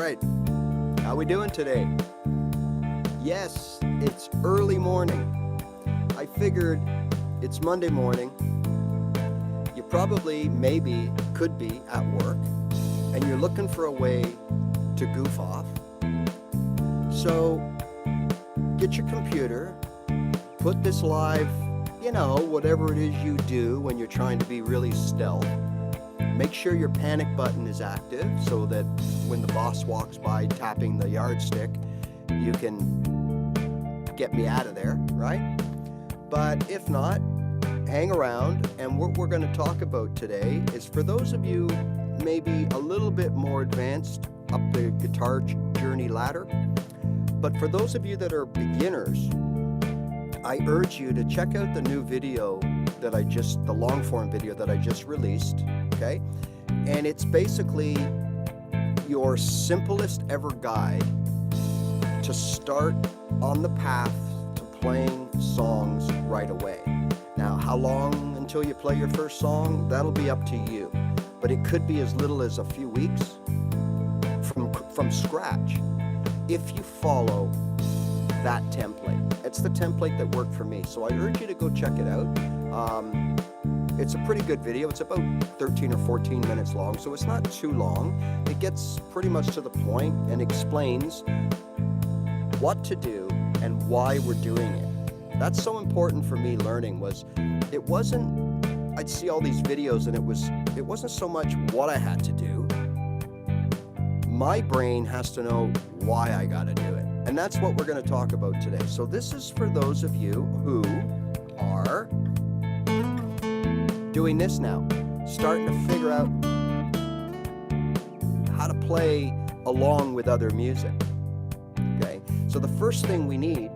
right, how we doing today? Yes, it's early morning. I figured it's Monday morning. You probably, maybe, could be at work, and you're looking for a way to goof off. So get your computer, put this live, whatever it is you do when you're trying to be really stealth. Make sure your panic button is active so that when the boss walks by tapping the yardstick, you can get me out of there, right? But if not, hang around, and what we're going to talk about today is for those of you maybe a little bit more advanced up the guitar journey ladder, but for those of you that are beginners, I urge you to check out the new video that the long form video that I just released, okay? And it's basically your simplest ever guide to start on the path to playing songs right away. Now, how long until you play your first song? That'll be up to you. But it could be as little as a few weeks from scratch if you follow that template. It's the template that worked for me, so I urge you to go check it out. It's a pretty good video. It's about 13 or 14 minutes long, so it's not too long. It gets pretty much to the point and explains what to do and why we're doing it. That's so important for me learning. I'd see all these videos and it wasn't so much what I had to do. My brain has to know why I got to do it. And that's what we're going to talk about today. So this is for those of you who are doing this now, starting to figure out how to play along with other music. Okay, so the first thing we need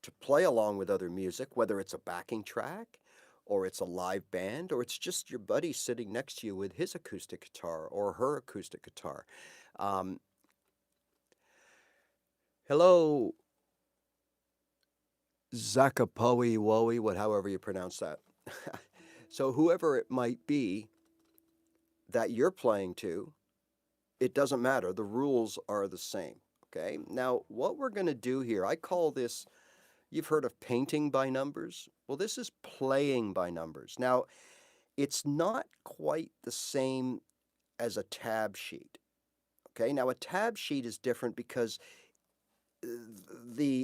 to play along with other music, whether it's a backing track or it's a live band or it's just your buddy sitting next to you with his acoustic guitar or her acoustic guitar. Hello, Zakapowi Wowie, however you pronounce that. So whoever it might be that you're playing to, it doesn't matter. The rules are the same, okay? Now, what we're going to do here, I call this, you've heard of painting by numbers? Well, this is playing by numbers. Now, it's not quite the same as a tab sheet, okay? Now, a tab sheet is different because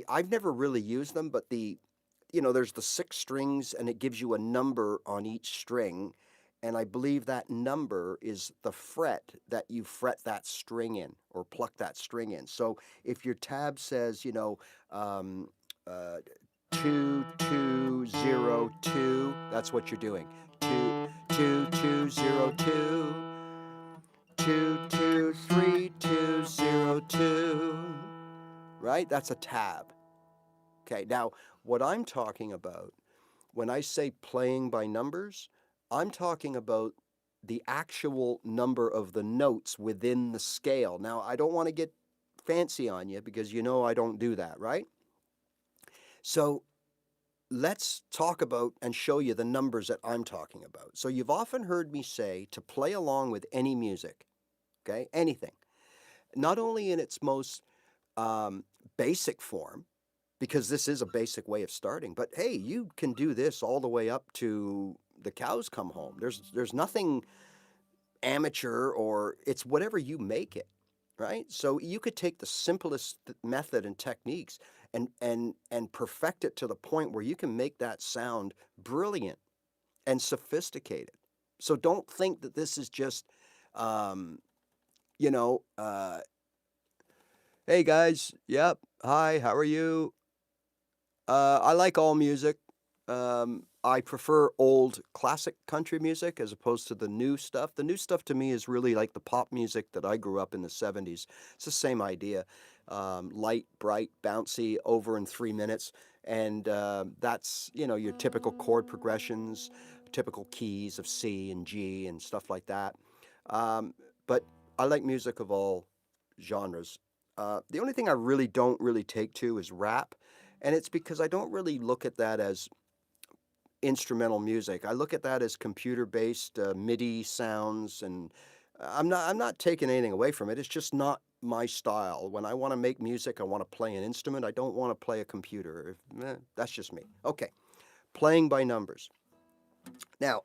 I've never really used them, but there's the 6 strings and it gives you a number on each string. And I believe that number is the fret that you fret that string in or pluck that string in. So if your tab says, 2202, that's what you're doing. 22202, 223202. Right? That's a tab. Okay, now what I'm talking about when I say playing by numbers, I'm talking about the actual number of the notes within the scale. Now, I don't want to get fancy on you because I don't do that, right? So let's talk about and show you the numbers that I'm talking about. So you've often heard me say to play along with any music, okay? Anything. Not only in its most basic form, because this is a basic way of starting, but hey, you can do this all the way up to the cows come home. There's nothing amateur, or it's whatever you make it, right? So you could take the simplest method and techniques and perfect it to the point where you can make that sound brilliant and sophisticated. So don't think that this is just hey guys, yep, hi, how are you? I like all music. I prefer old classic country music as opposed to the new stuff. The new stuff to me is really like the pop music that I grew up in the 70s. It's the same idea. Light, bright, bouncy, over in 3 minutes. And that's, your typical chord progressions, typical keys of C and G and stuff like that. But I like music of all genres. The only thing I don't really take to is rap, and it's because I don't really look at that as instrumental music. I look at that as computer-based MIDI sounds and I'm not taking anything away from it. It's just not my style. When I want to make music, I want to play an instrument. I don't want to play a computer. That's just me. Okay, playing by numbers. Now,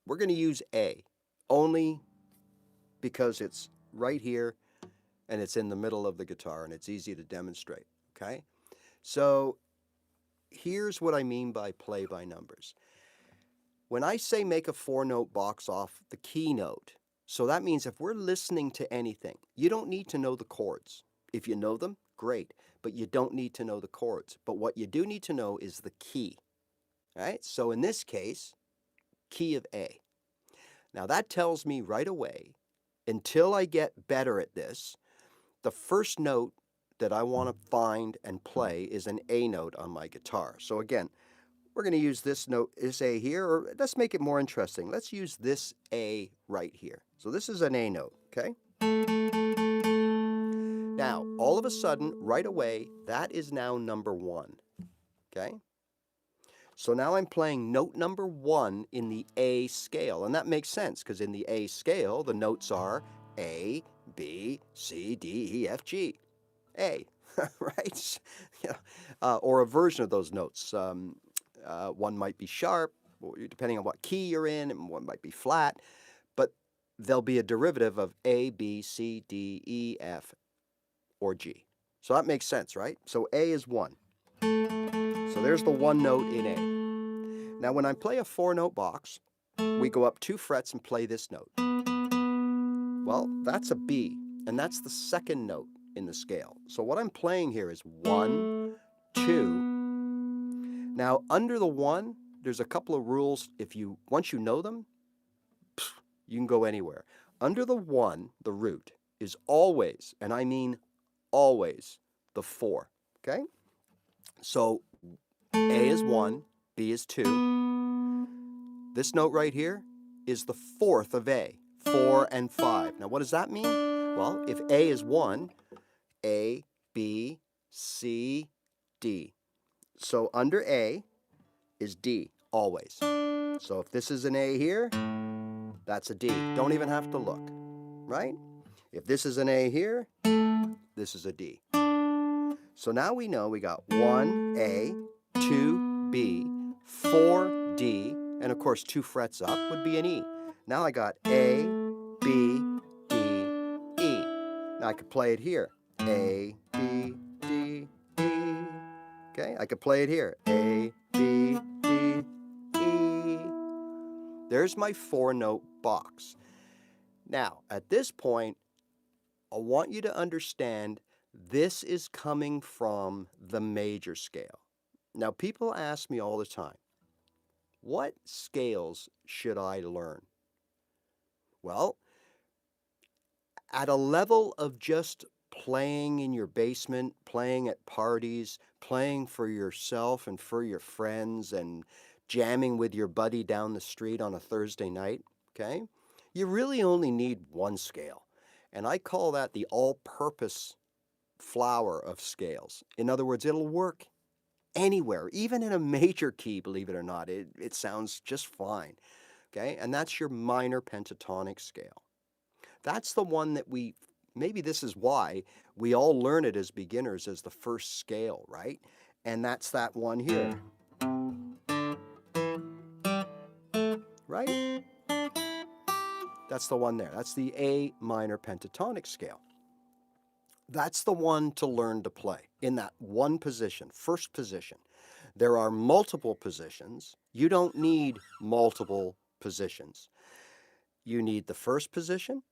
we're going to use A only because it's right here and it's in the middle of the guitar and it's easy to demonstrate, okay? So here's what I mean by play by numbers. When I say make a 4-note box off the key note, so that means if we're listening to anything, you don't need to know the chords. If you know them, great, but you don't need to know the chords. But what you do need to know is the key, all right? So in this case, key of A. Now that tells me right away, until I get better at this, the first note that I want to find and play is an A note on my guitar. So again, we're going to use this note, this A here, or let's make it more interesting. Let's use this A right here. So this is an A note, okay? Now, all of a sudden, right away, that is now number 1, okay? So now I'm playing note number 1 in the A scale, and that makes sense because in the A scale, the notes are A, B, C, D, E, F, G. A, right? Or a version of those notes. One might be sharp, depending on what key you're in, and one might be flat, but there'll be a derivative of A, B, C, D, E, F, or G. So that makes sense, right? So A is 1. So there's the 1 note in A. Now when I play a 4-note box, we go up 2 frets and play this note. Well, that's a B, and that's the 2nd note in the scale. So what I'm playing here is 1, 2. Now under the 1, there's a couple of rules. Once you know them, you can go anywhere. Under the 1, the root is always, and I mean always, the 4. Okay? So A is 1, B is 2. This note right here is the 4th of A, 4 and 5. Now what does that mean? Well, if A is 1, A, B, C, D. So under A is D, always. So if this is an A here, that's a D. Don't even have to look, right? If this is an A here, this is a D. So now we know we got 1A, 2B, 4D, and of course 2 frets up would be an E. Now I got A, B, D, E. Now I could play it here. A, B, D, E. Okay, I could play it here. A, B, D, E. There's my 4-note box. Now, at this point, I want you to understand this is coming from the major scale. Now, people ask me all the time, what scales should I learn? Well, at a level of just playing in your basement, playing at parties, playing for yourself and for your friends, and jamming with your buddy down the street on a Thursday night, okay? You really only need 1 scale. And I call that the all-purpose flower of scales. In other words, it'll work anywhere, even in a major key, believe it or not. It sounds just fine, okay? And that's your minor pentatonic scale. That's the one that maybe this is why we all learn it as beginners as the first scale, right? And that's that one here, right? That's the one there. That's the A minor pentatonic scale. That's the one to learn to play in that one position, first position. There are multiple positions. You don't need multiple positions. You need the first position,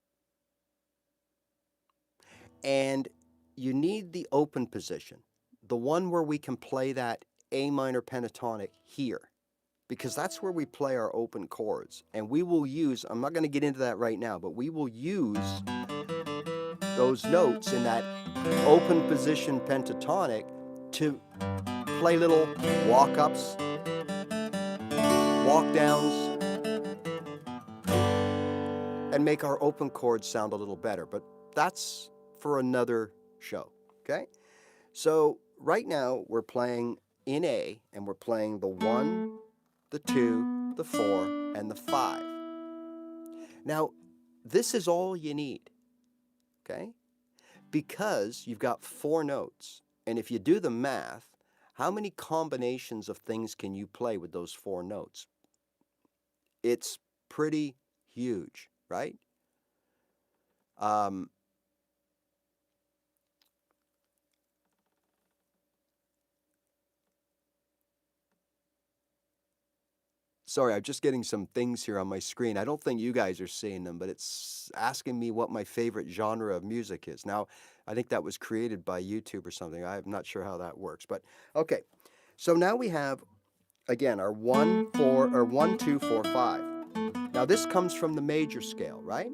and you need the open position, the one where we can play that A minor pentatonic here, because that's where we play our open chords. And we will use, I'm not going to get into that right now, but we will use those notes in that open position pentatonic to play little walk-ups, walk-downs, and make our open chords sound a little better. But that's for another show, okay? So right now we're playing in A, and we're playing the 1, the 2, the 4, and the 5. Now, this is all you need, okay? Because you've got 4 notes. And if you do the math, how many combinations of things can you play with those 4 notes? It's pretty huge, right? Sorry, I'm just getting some things here on my screen. I don't think you guys are seeing them, but it's asking me what my favorite genre of music is. Now, I think that was created by YouTube or something. I'm not sure how that works, but okay. So now we have, again, our 1, 4, or 1, 2, 4, 5. Now this comes from the major scale, right?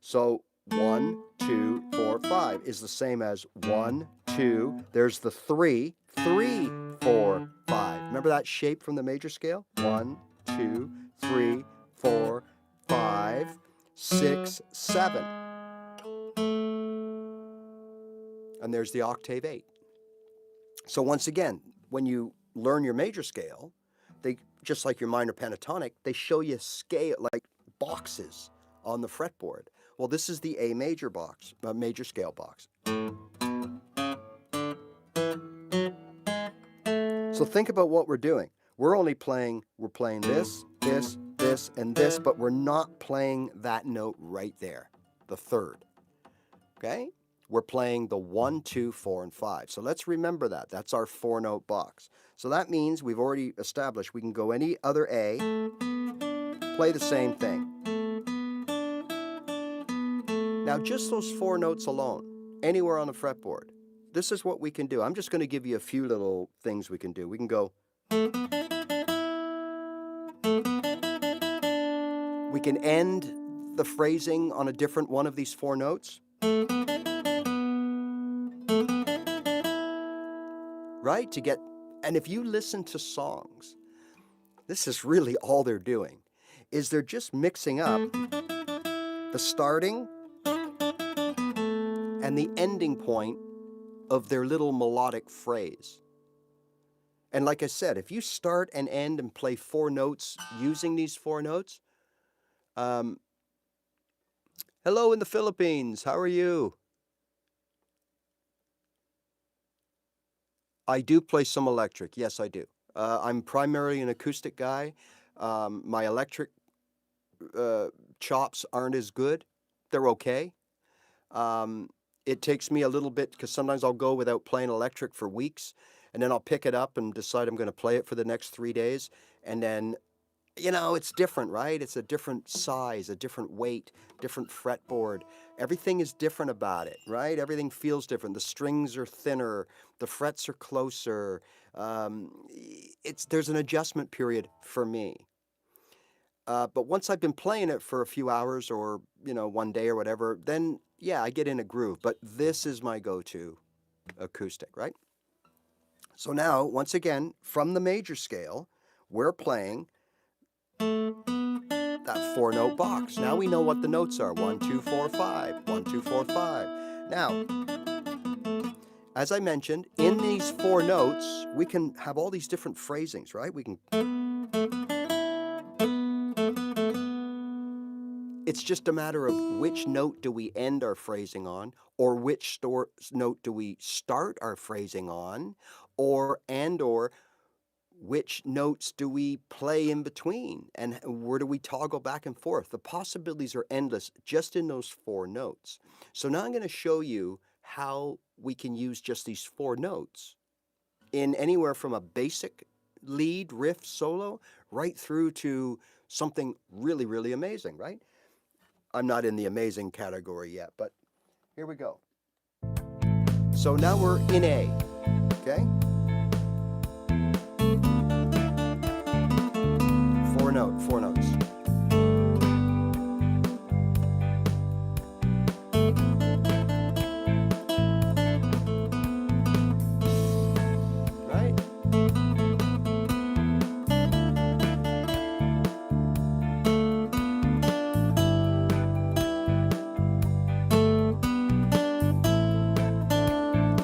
So 1, 2, 4, 5 is the same as 1, 2, there's the 3, 3, 4, 5. Remember that shape from the major scale? 1, 2, 3, 4, 5, 6, 7. And there's the octave 8. So once again, when you learn your major scale, they, just like your minor pentatonic, they show you scale, like boxes on the fretboard. Well, this is the A major box, major scale box. So think about what we're doing. We're playing this, this, this, and this, but we're not playing that note right there, the third, okay? We're playing the 1, 2, 4, and 5. So let's remember that. That's our 4-note box. So that means we've already established we can go any other A, play the same thing. Now just those 4 notes alone, anywhere on the fretboard, this is what we can do. I'm just going to give you a few little things we can do. We can go. We can end the phrasing on a different one of these 4 notes. Right? To get, and if you listen to songs, this is really all they're doing, is they're just mixing up the starting and the ending point of their little melodic phrase. And like I said, if you start and end and play 4 notes using these 4 notes, hello in the Philippines, how are you? I do play some electric, yes I do. I'm primarily an acoustic guy. My electric chops aren't as good. They're okay. It takes me a little bit, because sometimes I'll go without playing electric for weeks, and then I'll pick it up and decide I'm going to play it for the next 3 days, and then, you know, it's different, right? It's a different size, a different weight, different fretboard. Everything is different about it, right? Everything feels different. The strings are thinner, the frets are closer. There's an adjustment period for me. But once I've been playing it for a few hours or, you know, 1 day or whatever, then, yeah, I get in a groove. But this is my go-to acoustic, right? So now, once again, from the major scale, we're playing that 4-note box. Now we know what the notes are. 1, 2, 4, 5. 1, 2, 4, 5. Now, as I mentioned, in these 4 notes, we can have all these different phrasings, right? We can... It's just a matter of which note do we end our phrasing on, or which note do we start our phrasing on, or which notes do we play in between, and where do we toggle back and forth. The possibilities are endless just in those 4 notes. So now I'm going to show you how we can use just these 4 notes in anywhere from a basic lead, riff, solo, right through to something really, really amazing, right? I'm not in the amazing category yet, but here we go. So now we're in A, okay? 4 notes. Right?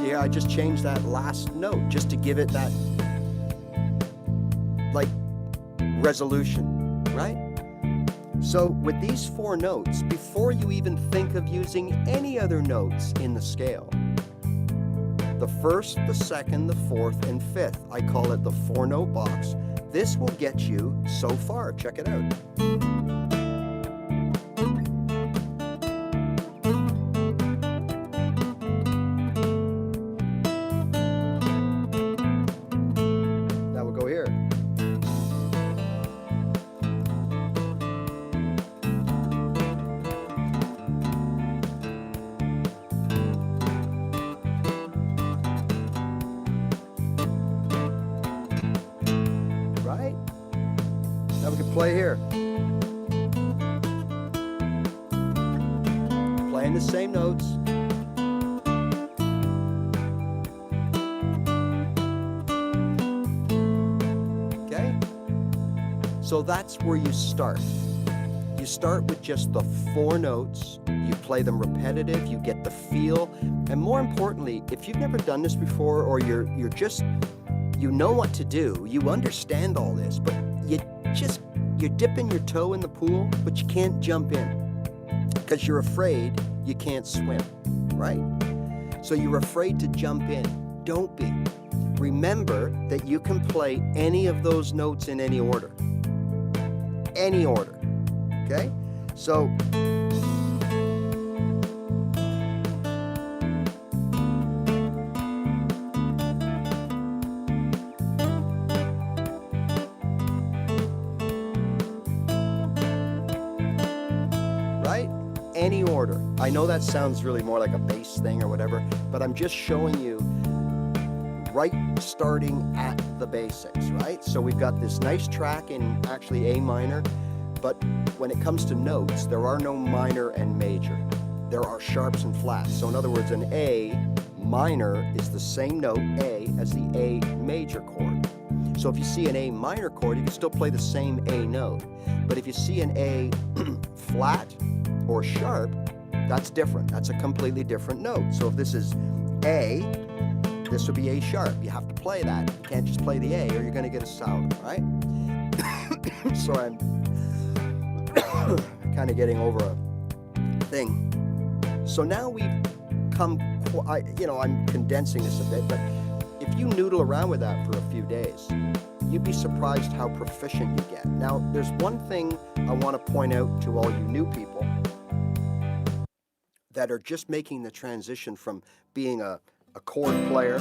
Yeah, I just changed that last note just to give it that, like, resolution, right? So with these 4 notes, before you even think of using any other notes in the scale, the first, the second, the fourth, and fifth, I call it the 4-note box. This will get you so far. Check it out. Now we'll go here. Right? Now we can play here. Playing the same notes. Okay? So that's where you start. You start with just the 4 notes. You play them repetitive, you get the feel, and more importantly, if you've never done this before, or you're just, you know what to do, you understand all this, but you're dipping your toe in the pool, but you can't jump in because you're afraid you can't swim, right? So you're afraid to jump in. Don't be. Remember that you can play any of those notes in any order. Any order. Okay? So right? Any order. I know that sounds really more like a bass thing or whatever, but I'm just showing you right starting at the basics, right? So we've got this nice track in actually A minor, but when it comes to notes, there are no minor and major. There are sharps and flats. So in other words, an A minor is the same note, A, as the A major chord. So if you see an A minor chord, you can still play the same A note. But if you see an A flat or sharp, that's different. That's a completely different note. So if this is A, this would be A sharp. You have to play that. You can't just play the A or you're going to get a sound, right? So I'm kind of getting over a thing. So now we've come, I'm condensing this a bit, but if you noodle around with that for a few days, you'd be surprised how proficient you get. Now, there's one thing I want to point out to all you new people that are just making the transition from being a chord player,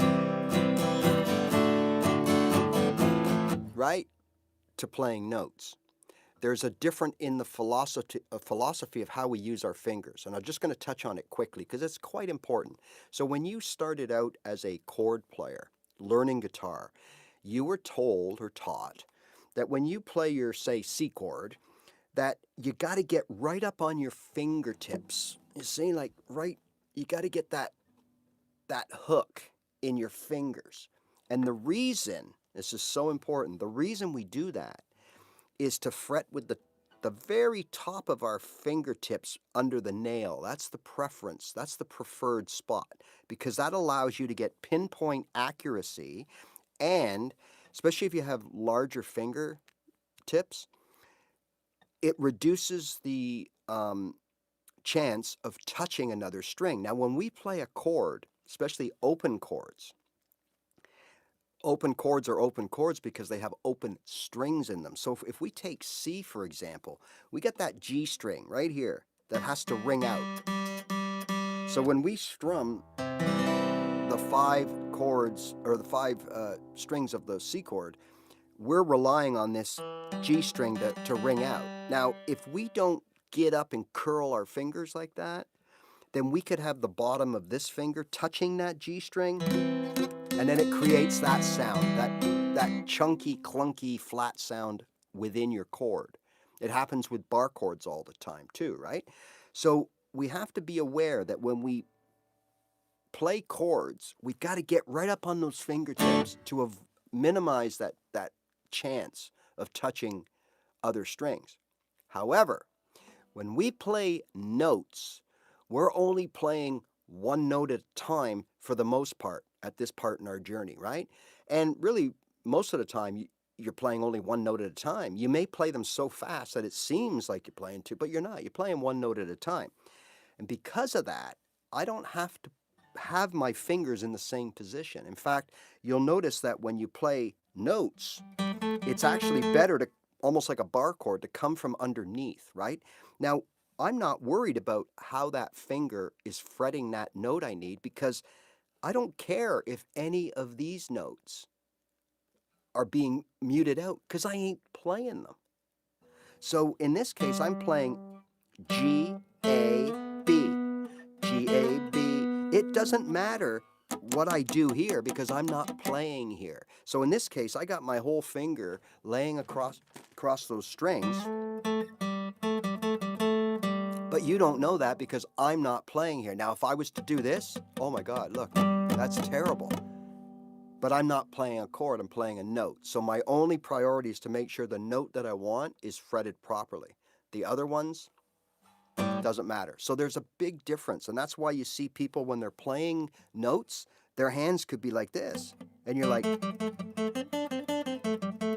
right, to playing notes. There's a different in the philosophy of how we use our fingers, and I'm just going to touch on it quickly because it's quite important. So when you started out as a chord player, learning guitar, you were told or taught that when you play your, say, C chord, that you got to get right up on your fingertips. You see, like right, you got to get that hook in your fingers. And the reason, this is so important, the reason we do that is to fret with the very top of our fingertips under the nail. That's the preference. That's the preferred spot because that allows you to get pinpoint accuracy, and especially if you have larger fingertips, it reduces the chance of touching another string. Now, when we play a chord, especially open chords are open chords because they have open strings in them. So if we take C, for example, we get that G string right here that has to ring out. So when we strum the 5 chords, or the 5 strings of the C chord, we're relying on this G string to ring out. Now, if we don't get up and curl our fingers like that, then we could have the bottom of this finger touching that G string, and then it creates that sound, that chunky, clunky, flat sound within your chord. It happens with bar chords all the time too, right? So we have to be aware that when we play chords, we've got to get right up on those fingertips to minimize that chance of touching other strings. However, when we play notes, we're only playing one note at a time for the most part at this part in our journey, right? And really, most of the time, you're playing only one note at a time. You may play them so fast that it seems like you're playing two, but you're not. You're playing one note at a time. And because of that, I don't have to have my fingers in the same position. In fact, you'll notice that when you play notes, it's actually better to, almost like a bar chord, to come from underneath, right? Now, I'm not worried about how that finger is fretting that note I need, because I don't care if any of these notes are being muted out, because I ain't playing them. So in this case, I'm playing G, A, B. G, A, B. It doesn't matter what I do here because I'm not playing here. So in this case, I got my whole finger laying across those strings. But you don't know that because I'm not playing here. Now, if I was to do this, oh my God, look, that's terrible. But I'm not playing a chord, I'm playing a note. So my only priority is to make sure the note that I want is fretted properly. The other ones, doesn't matter. So there's a big difference, and that's why you see people when they're playing notes, their hands could be like this, and you're like,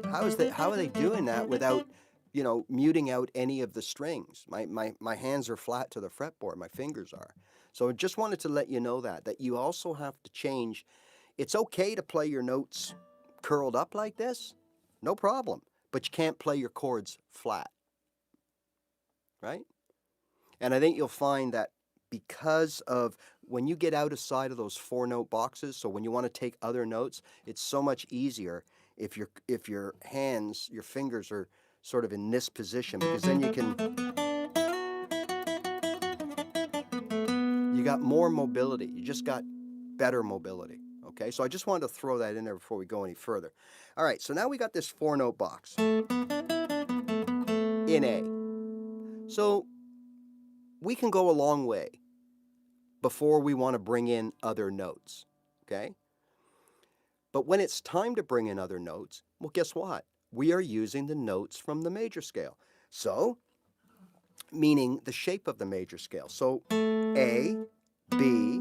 how are they doing that without, you know, muting out any of the strings? My hands are flat to the fretboard, my fingers are. So I just wanted to let you know that you also have to change. It's okay to play your notes curled up like this, no problem, but you can't play your chords flat, right? And I think you'll find that because of when you get outside of those 4-note boxes, so when you want to take other notes, it's so much easier if your hands, your fingers are sort of in this position, because then you got more mobility. You just got better mobility. Okay, so I just wanted to throw that in there before we go any further. All right, so now we got this 4-note box in A. So we can go a long way before we want to bring in other notes, okay? But when it's time to bring in other notes, well, guess what? We are using the notes from the major scale. So, meaning the shape of the major scale. So, A, B,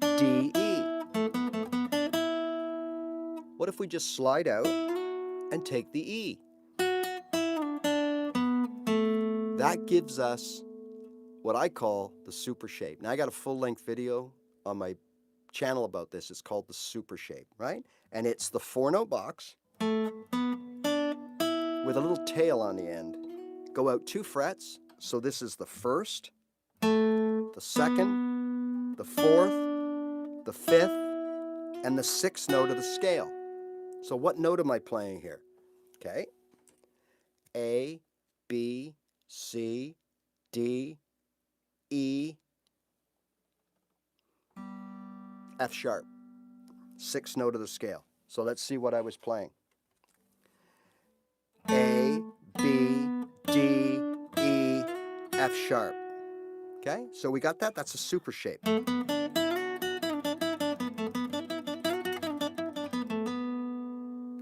D, E. What if we just slide out and take the E? That gives us what I call the super shape. Now, I got a full-length video on my channel about this. It's called the super shape, right? And it's the 4-note box with a little tail on the end. Go out 2 frets. So this is the 1st, the 2nd, the 4th, the 5th, and the 6th note of the scale. So what note am I playing here? Okay. A, B, C, D, E, F sharp. 6th note of the scale. So let's see what I was playing. A, B, D, E, F sharp. Okay, so we got that. That's a super shape.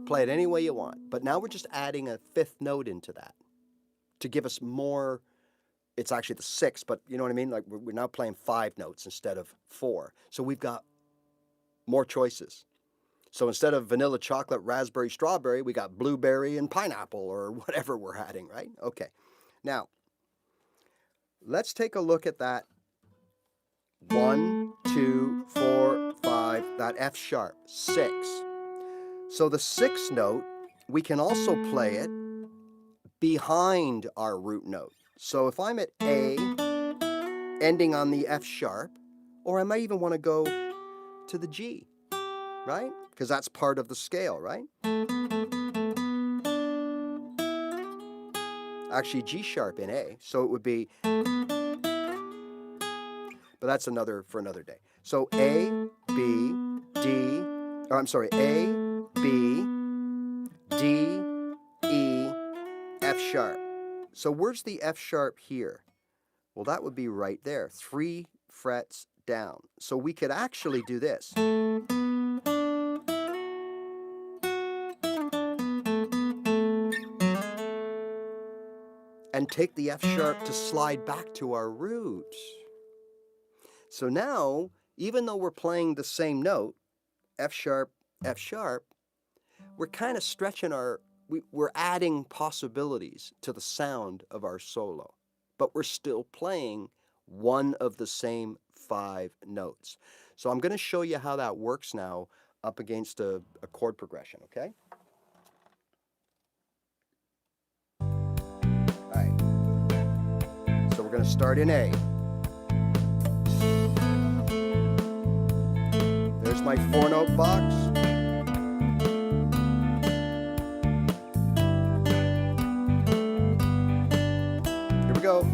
Play it any way you want. But now we're just adding a 5th note into that to give us more. It's actually the 6th, but you know what I mean? Like we're now playing 5 notes instead of 4. So we've got more choices. So instead of vanilla, chocolate, raspberry, strawberry, we got blueberry and pineapple or whatever we're adding, right? Okay. Now, let's take a look at that 1, 2, 4, 5, that F sharp, 6. So the 6th note, we can also play it behind our root note. So if I'm at A, ending on the F sharp, or I might even want to go to the G, right? Because that's part of the scale, right? Actually, G sharp in A, so it would be, but that's for another day. So A, B, D, or I'm sorry, A, B, D, E, F sharp. So where's the F sharp here? Well, that would be right there, 3 frets down. So we could actually do this. And take the F sharp to slide back to our root. So now, even though we're playing the same note, F sharp, we're kind of stretching we're adding possibilities to the sound of our solo, but we're still playing one of the same 5 notes. So I'm going to show you how that works now up against a chord progression, okay? All right. So we're going to start in A. There's my 4-note box. Here we go.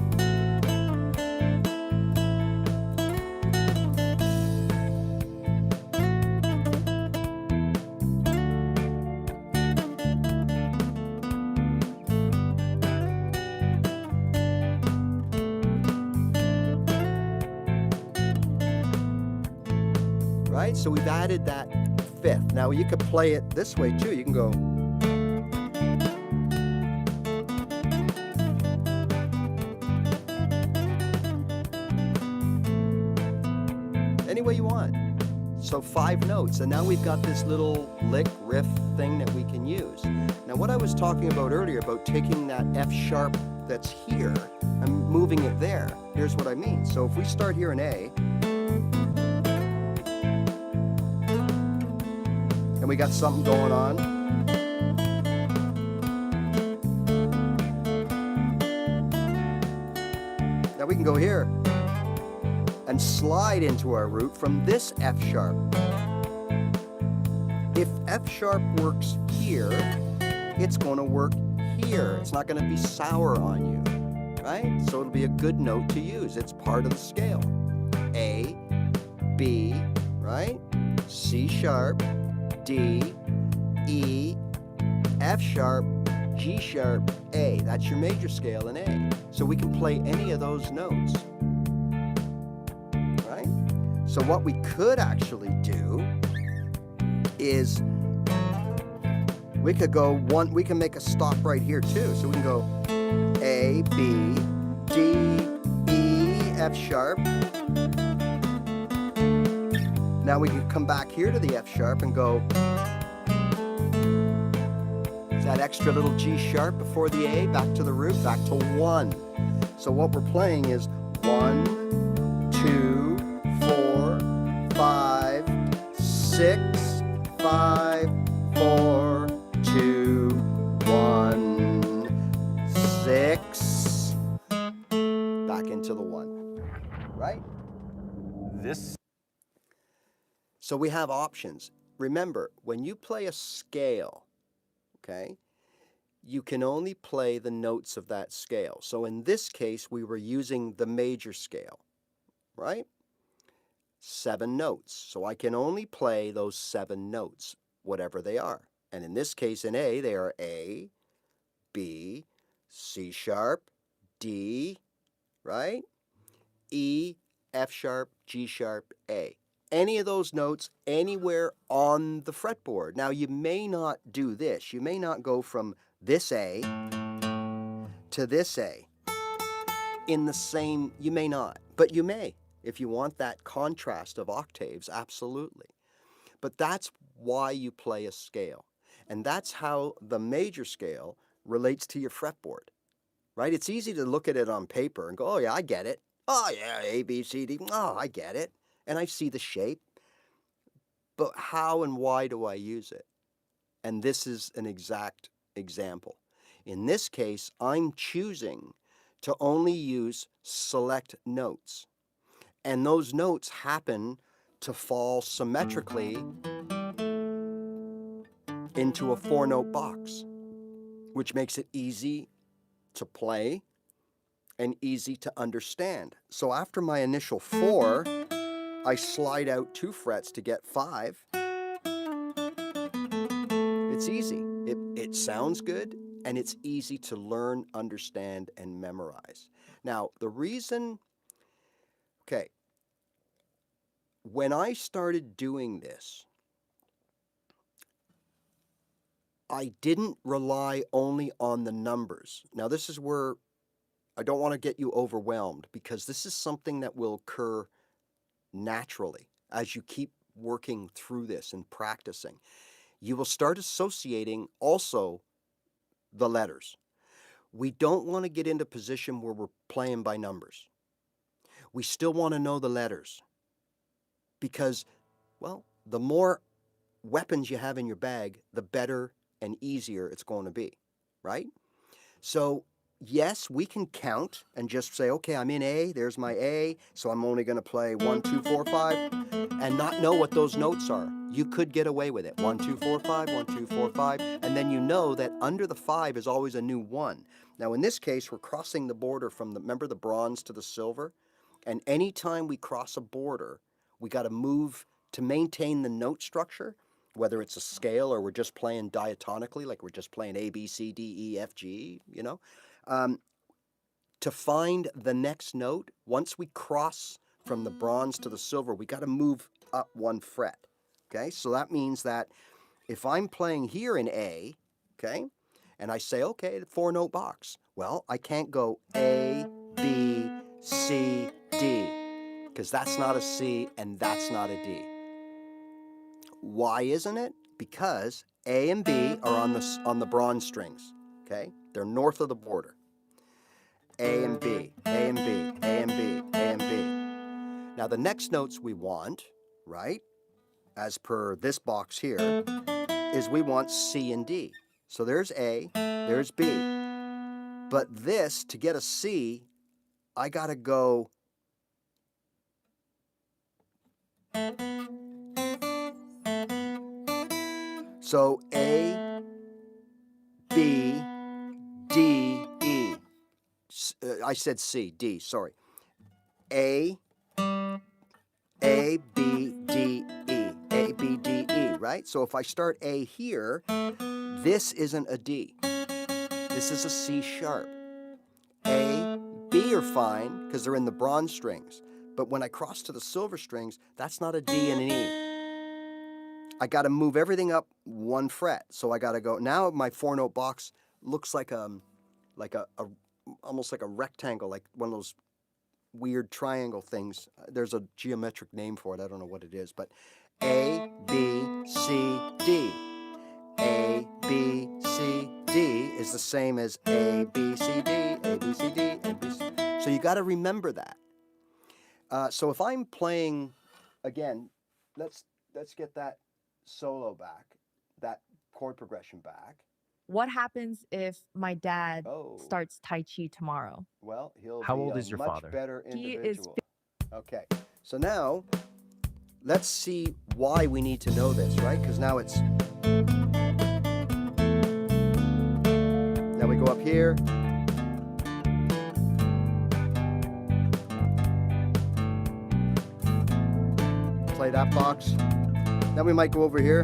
Right? So we've added that 5th. Now you could play it this way too. You can go. Any way you want. So 5 notes, and now we've got this little lick riff thing that we can use. Now what I was talking about earlier about taking that F sharp that's here and moving it there, here's what I mean. So if we start here in A, and we got something going on. Now we can go here and slide into our root from this F sharp. If F sharp works here, it's going to work here. It's not going to be sour on you, right? So it'll be a good note to use. It's part of the scale. A, B, right? C sharp, D, E, F sharp, G sharp, A. That's your major scale in A. So we can play any of those notes, right? So what we could actually do is we could go one, we can make a stop right here too. So we can go A, B, D, E, F sharp. Now we can come back here to the F sharp and go that extra little G sharp before the A, back to the root, back to 1. So what we're playing is 1, 2, 4, 5, 6, 5, 4, 2, 1, 6, back into the 1, right? So we have options. Remember, when you play a scale, okay, you can only play the notes of that scale. So in this case, we were using the major scale, right? 7 notes. So I can only play those 7 notes, whatever they are. And in this case, in A, they are A, B, C sharp, D, right? E, F sharp, G sharp, A. Any of those notes anywhere on the fretboard. Now, you may not do this. You may not go from this A to this A in the same, you may not, but you may. If you want that contrast of octaves, absolutely. But that's why you play a scale. And that's how the major scale relates to your fretboard, right? It's easy to look at it on paper and go, oh yeah, I get it. Oh yeah, A, B, C, D, oh, I get it. And I see the shape, but how and why do I use it? And this is an exact example. In this case, I'm choosing to only use select notes. And those notes happen to fall symmetrically into a 4-note box, which makes it easy to play and easy to understand. So after my initial 4, I slide out 2 frets to get 5. It's easy. It sounds good, and it's easy to learn, understand, and memorize. Now, the reason, okay, when I started doing this, I didn't rely only on the numbers. Now, this is where I don't want to get you overwhelmed, because this is something that will occur naturally as you keep working through this and practicing. you will start associating also the letters. We don't want to get into a position where we're playing by numbers. We still want to know the letters because, well, the more weapons you have in your bag, the better and easier it's going to be, right? So, yes, we can count and just say, okay, I'm in A, there's my A, so I'm only going to play 1, 2, 4, 5, and not know what those notes are. You could get away with it. 1, 2, 4, 5, 1, 2, 4, 5, and then you know that under the 5 is always a new 1. Now, in this case, we're crossing the border from remember the bronze to the silver? And anytime we cross a border, we got to move to maintain the note structure, whether it's a scale or we're just playing diatonically, like we're just playing A, B, C, D, E, F, G, to find the next note, once we cross from the bronze to the silver, we got to move up 1 fret. Okay, so that means that if I'm playing here in A, okay, and I say, okay, the 4-note box, well, I can't go A, B, C, D, because that's not a C and that's not a D. Why isn't it? Because A and B are on the bronze strings, okay? They're north of the border. A and B, A and B, A and B, A and B. Now the next notes we want, right, as per this box here, is we want C and D. So there's A, there's B. But this, to get a C, I gotta go so A, B, D, E. I said C, D, sorry. A, B, D, E. A, B, D, E, right? So if I start A here, this isn't a D. This is a C sharp. A, B are fine because they're in the bronze strings. But when I cross to the silver strings, that's not a D and an E. I got to move everything up 1 fret. So I got to go. Now my 4-note box looks like almost like a rectangle, like one of those weird triangle things. There's a geometric name for it. I don't know what it is, but A, B, C, D. A, B, C, D is the same as A, B, C, D, A, B, C, D, A, B, C. So you got to remember that. So if I'm playing, again, let's get that solo back, that chord progression back. What happens if my dad starts Tai Chi tomorrow? Well, he'll How be old a is your much father? better He individual. Okay, so now let's see why we need to know this, right? Because now it's... Now we go up here. Play that box. Then we might go over here.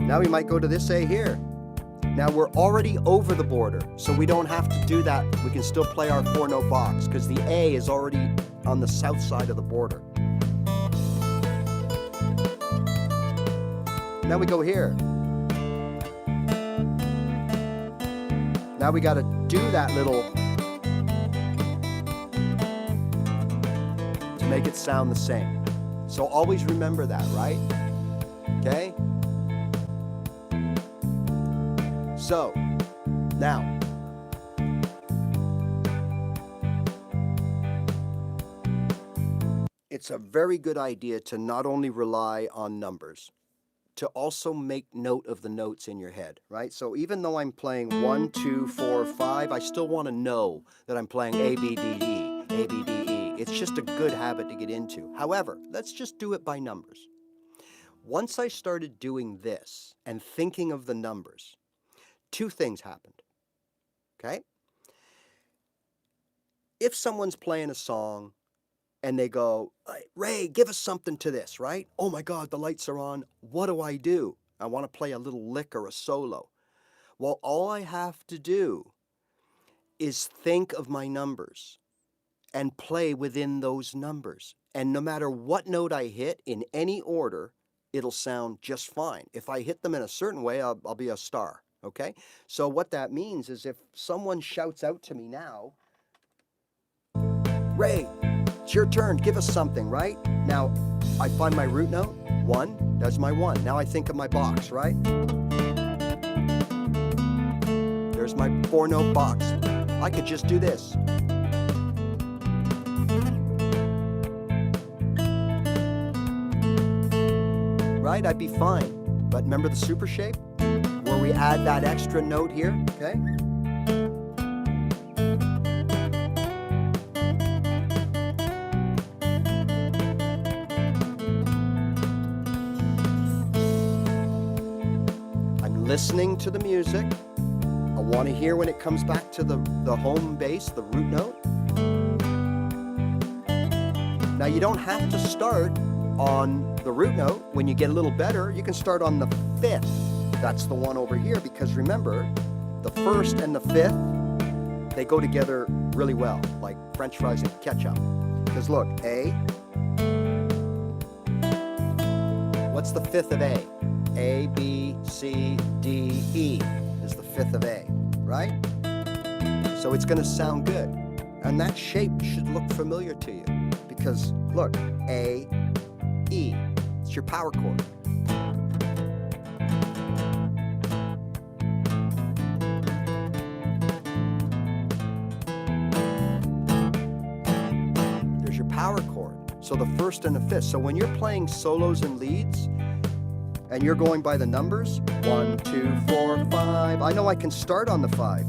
Now we might go to this A here. Now we're already over the border, so we don't have to do that. We can still play our 4-note box because the A is already on the south side of the border. Now we go here. Now we got to do that little to make it sound the same. So always remember that, right? Okay? So, now, it's a very good idea to not only rely on numbers, to also make note of the notes in your head, right? So even though I'm playing 1, 2, 4, 5, I still want to know that I'm playing A, B, D, E, A, B, D, E. It's just a good habit to get into. However, let's just do it by numbers. Once I started doing this and thinking of the numbers, 2 things happened, okay? If someone's playing a song and they go, hey, Ray, give us something to this, right? Oh my God, the lights are on. What do? I want to play a little lick or a solo. Well, all I have to do is think of my numbers and play within those numbers. And no matter what note I hit in any order, it'll sound just fine. If I hit them in a certain way, I'll be a star. Okay, so what that means is if someone shouts out to me now, Ray, It's your turn. Give us something, right? Now, I find my root note, 1, that's my 1. Now I think of my box, right? There's my 4-note box. I could just do this. Right? I'd be fine. But remember the super shape? Where we add that extra note here, okay? I'm listening to the music. I want to hear when it comes back to the home bass, the root note. Now you don't have to start on the root note. When you get a little better, you can start on the 5th. That's the one over here, because remember, the 1st and the 5th, they go together really well, like French fries and ketchup. Because look, A. What's the 5th of A? A, B, C, D, E is the 5th of A, right? So it's going to sound good. And that shape should look familiar to you, because look, A, E. It's your power chord. There's your power chord. So the 1st and the 5th. So when you're playing solos and leads, and you're going by the numbers, 1, 2, 4, 5. I know I can start on the 5.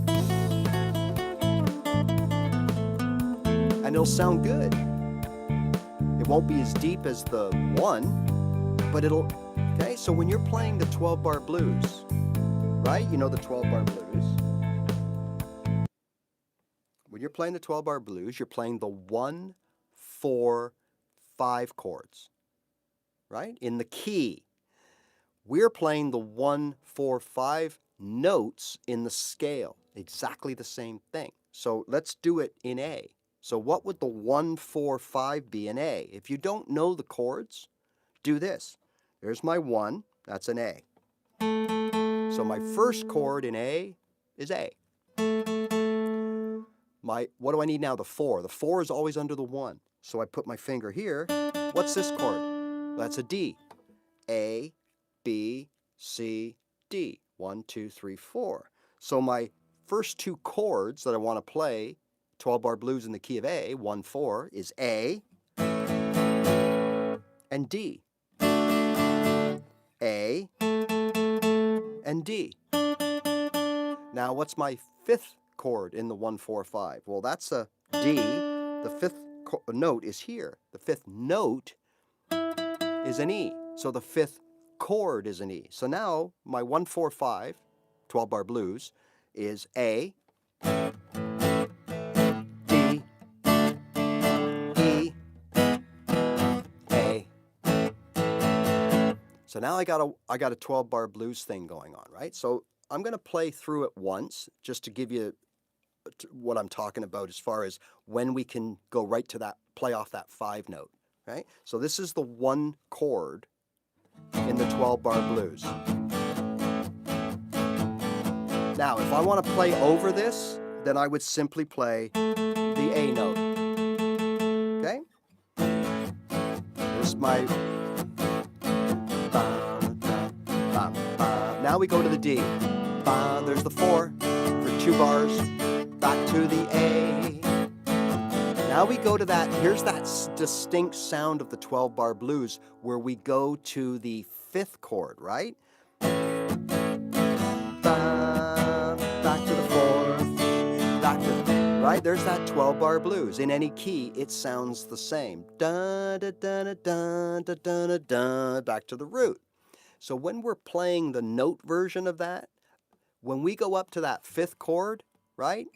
And it'll sound good. It won't be as deep as the 1, but it'll, okay? So when you're playing the 12-bar blues, right? You know the 12-bar blues. When you're playing the 12-bar blues, you're playing the 1, 4, 5 chords, right? In the key. We're playing the 1, 4, 5 notes in the scale. Exactly the same thing. So let's do it in A. So what would the 1, 4, 5 be in A? If you don't know the chords, do this. There's my 1, that's an A. So my first chord in A is A. What do I need now? The 4. The 4 is always under the 1. So I put my finger here. What's this chord? That's a D. A, B, C, D. 1, 2, 3, 4. So my first 2 chords that I want to play, 12-bar blues in the key of A, 1, 4, is A and D. A and D. Now what's my 5th chord in the 1, 4, 5? Well, that's a D. The 5th note is here. The 5th note is an E. So the 5th chord is an E. So now my 1, 4, 5, 12-bar blues, is A, D, E, A. So now I got a 12-bar blues thing going on, right? So I'm going to play through it once just to give you what I'm talking about as far as when we can go right to that, play off that 5 note, right? So this is the 1 chord in the 12-bar blues. Now, if I want to play over this, then I would simply play the A note. Okay? Here's my... Now we go to the D. There's the 4 for 2 bars. Back to the A. Now we go to that, here's that distinct sound of the 12-bar blues where we go to the 5th chord, right? Back to the 4th, back to, right? There's that 12-bar blues. In any key, it sounds the same. Da da da da da da da da, back to the root. So when we're playing the note version of that, when we go up to that 5th chord, right?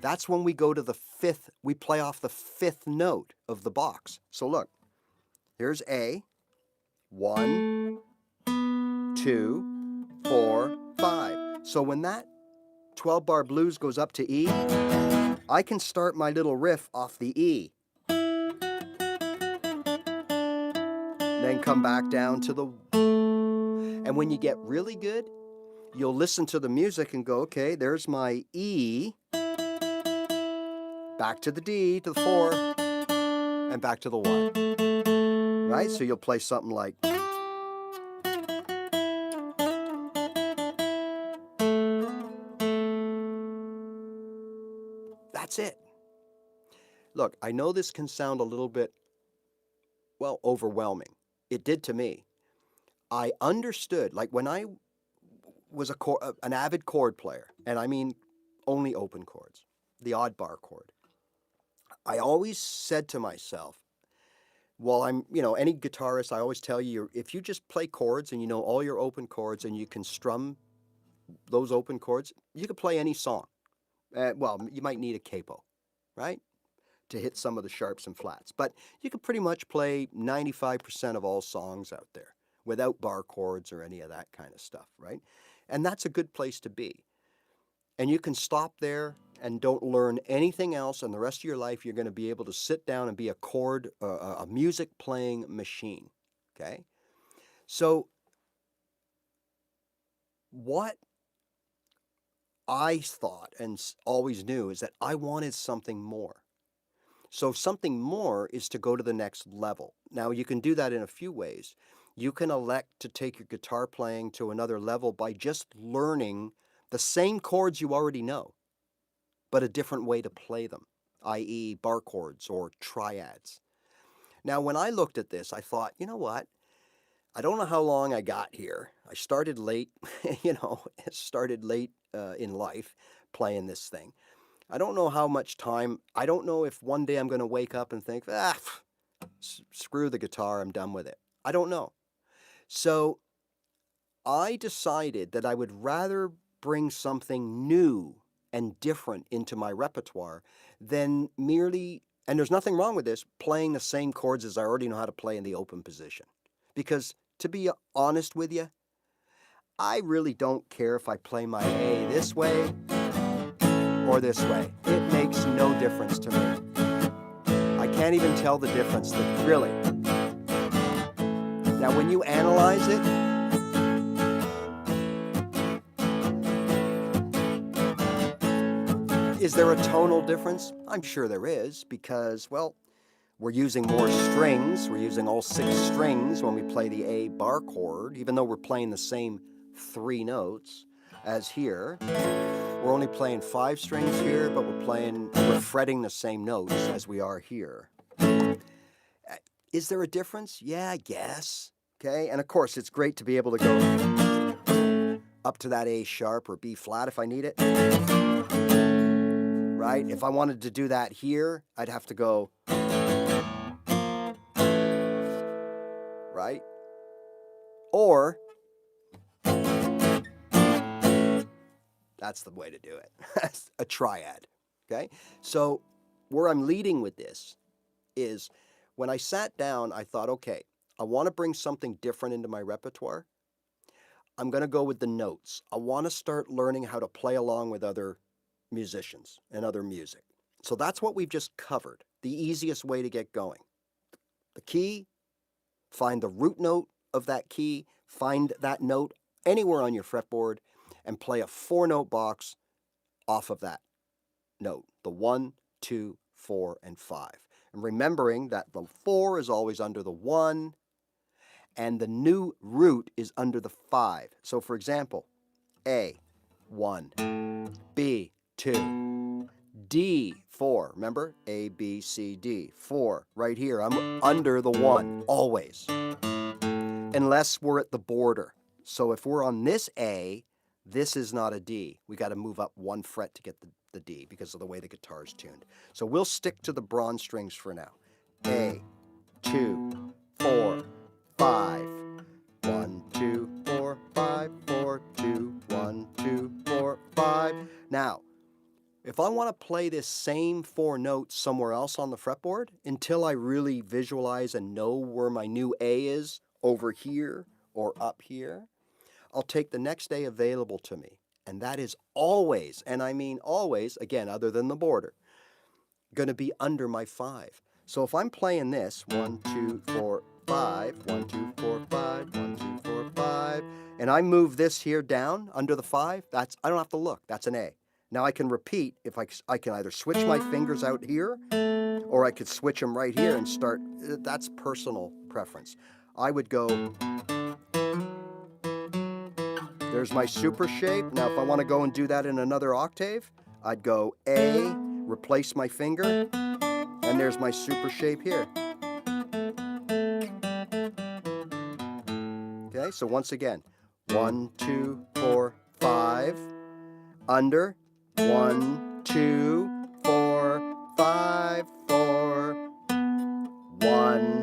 That's when we go to the 5th, we play off the 5th note of the box. So look, here's A, 1, 2, 4, 5. So when that 12-bar blues goes up to E, I can start my little riff off the E. Then come back down to the... And when you get really good, you'll listen to the music and go, okay, there's my E. back to the D, to the 4, and back to the 1. Right? So you'll play something like... That's it. Look, I know this can sound a little bit, well, overwhelming. It did to me. I understood, like when I was an avid chord player, and I mean only open chords, the odd bar chord, I always said to myself, well, any guitarist, I always tell you, if you just play chords and you know all your open chords and you can strum those open chords, you can play any song. Well, you might need a capo, right, to hit some of the sharps and flats. But you can pretty much play 95% of all songs out there without bar chords or any of that kind of stuff, right? And that's a good place to be. And you can stop there and don't learn anything else, and the rest of your life you're going to be able to sit down and be a music playing machine, okay? So what I thought and always knew is that I wanted something more. So something more is to go to the next level. Now, you can do that in a few ways. You can elect to take your guitar playing to another level by just learning the same chords you already know, but a different way to play them, i.e. bar chords or triads. Now, when I looked at this, I thought, you know what? I don't know how long I got here. I started late, in life playing this thing. I don't know how much time. I don't know if one day I'm going to wake up and think, screw the guitar, I'm done with it. I don't know. So I decided that I would rather bring something new and different into my repertoire than merely, and there's nothing wrong with this, playing the same chords as I already know how to play in the open position. Because to be honest with you, I really don't care if I play my A this way or this way. It makes no difference to me. I can't even tell the difference, really. Now, when you analyze it, is there a tonal difference? I'm sure there is because, well, we're using more strings. We're using all 6 strings when we play the A bar chord, even though we're playing the same 3 notes as here. We're only playing 5 strings here, but we're fretting the same notes as we are here. Is there a difference? Yeah, I guess. Okay, and of course, it's great to be able to go up to that A sharp or B flat if I need it. Right? If I wanted to do that here, I'd have to go, right? Or that's the way to do it. A triad. Okay? So where I'm leading with this is when I sat down, I thought, okay, I want to bring something different into my repertoire. I'm going to go with the notes. I want to start learning how to play along with other musicians and other music. So that's what we've just covered. The easiest way to get going. The key, find the root note of that key, find that note anywhere on your fretboard, and play a 4-note box off of that note. The 1, 2, 4, and 5. And remembering that the 4 is always under the 1, and the new root is under the 5. So for example, A, 1, B, 2, D, 4. Remember? A, B, C, D. 4. Right here. I'm under the 1, always. Unless we're at the border. So if we're on this A, this is not a D. We got to move up 1 fret to get the D because of the way the guitar is tuned. So we'll stick to the bronze strings for now. A, 2, 4, 5. 1, 2, 4, 5, 4, 2, 1, 2, 4, 5. Now, if I want to play this same 4 notes somewhere else on the fretboard, until I really visualize and know where my new A is, over here or up here, I'll take the next A available to me. And that is always, and I mean always, again, other than the border, going to be under my 5. So if I'm playing this, 1, 2, 4, 5, 1, 2, 4, 5, 1, 2, 4, 5, and I move this here down under the 5, I don't have to look. That's an A. Now I can repeat. If I can either switch my fingers out here, or I could switch them right here and start. That's personal preference. I would go, there's my super shape. Now if I want to go and do that in another octave, I'd go A, replace my finger, and there's my super shape here. Okay, so once again, 1, 2, 4, 5, under, 1, 2, 4, 5, 4, 1.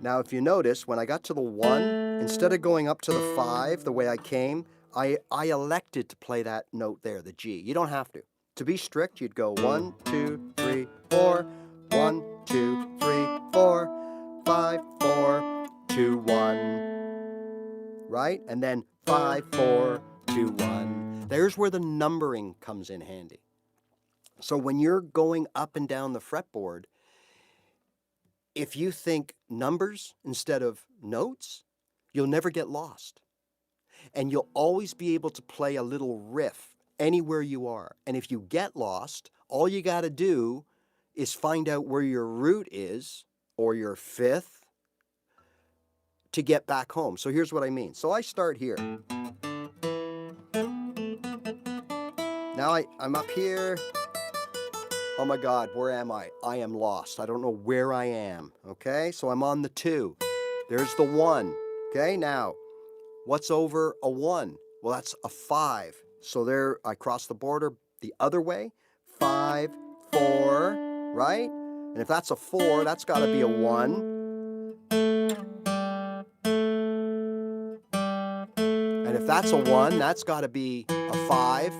Now if you notice, when I got to the 1, instead of going up to the 5 the way I came, I elected to play that note there, the G. You don't have to. To be strict, you'd go 1, 2, 3, 4, 1, 2, 3, 4, 5, 4, 2, 1. Right? And then 5, 4, 2, 1. There's where the numbering comes in handy. So when you're going up and down the fretboard, if you think numbers instead of notes, you'll never get lost. And you'll always be able to play a little riff anywhere you are. And if you get lost, all you got to do is find out where your root is, or your fifth, to get back home. So here's what I mean. So I start here. Now I'm up here. Oh my God, where am I? I am lost. I don't know where I am. Okay, so I'm on the 2. There's the 1. Okay, now, what's over a 1? Well, that's a 5. So there, I cross the border the other way. 5, 4, right? And if that's a 4, that's got to be a 1. And if that's a 1, that's got to be a 5.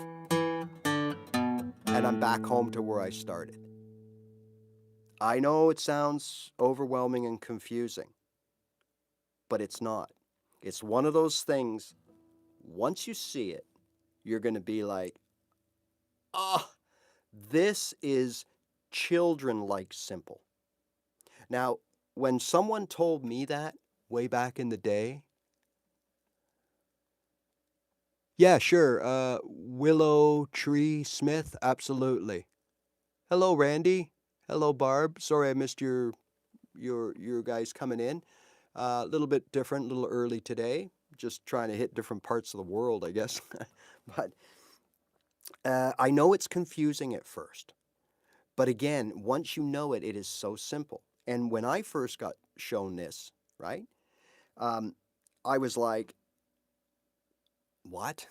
And I'm back home to where I started. I know it sounds overwhelming and confusing, but it's not. It's one of those things, once you see it, you're going to be like, oh, this is children-like simple. Now, when someone told me that way back in the day, yeah, sure, Willow Tree Smith, absolutely. Hello, Randy. Hello, Barb. Sorry I missed your guys coming in. A little bit different, a little early today. Just trying to hit different parts of the world, I guess. But I know it's confusing at first. But again, once you know it, it is so simple. And when I first got shown this, right, I was like, what?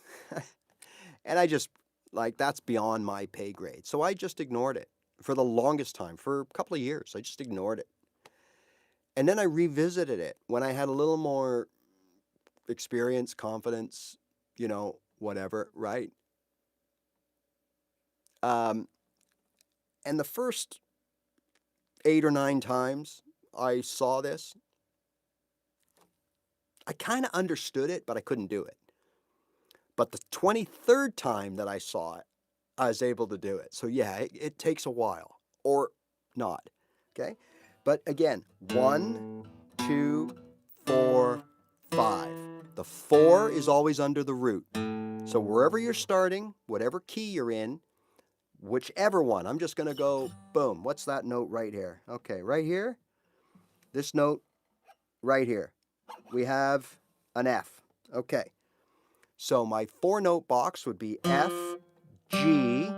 And I just, like, that's beyond my pay grade. So I just ignored it for the longest time, for a couple of years. I just ignored it. And then I revisited it when I had a little more experience, confidence, you know, whatever, right? And the first 8 or 9 times I saw this, I kind of understood it, but I couldn't do it. But the 23rd time that I saw it, I was able to do it. So yeah, it takes a while, or not, okay? But again, 1, 2, 4, 5. The 4 is always under the root. So wherever you're starting, whatever key you're in, whichever one, I'm just going to go, boom. What's that note right here? Okay, right here, this note right here. We have an F. Okay, so my 4-note box would be F, G,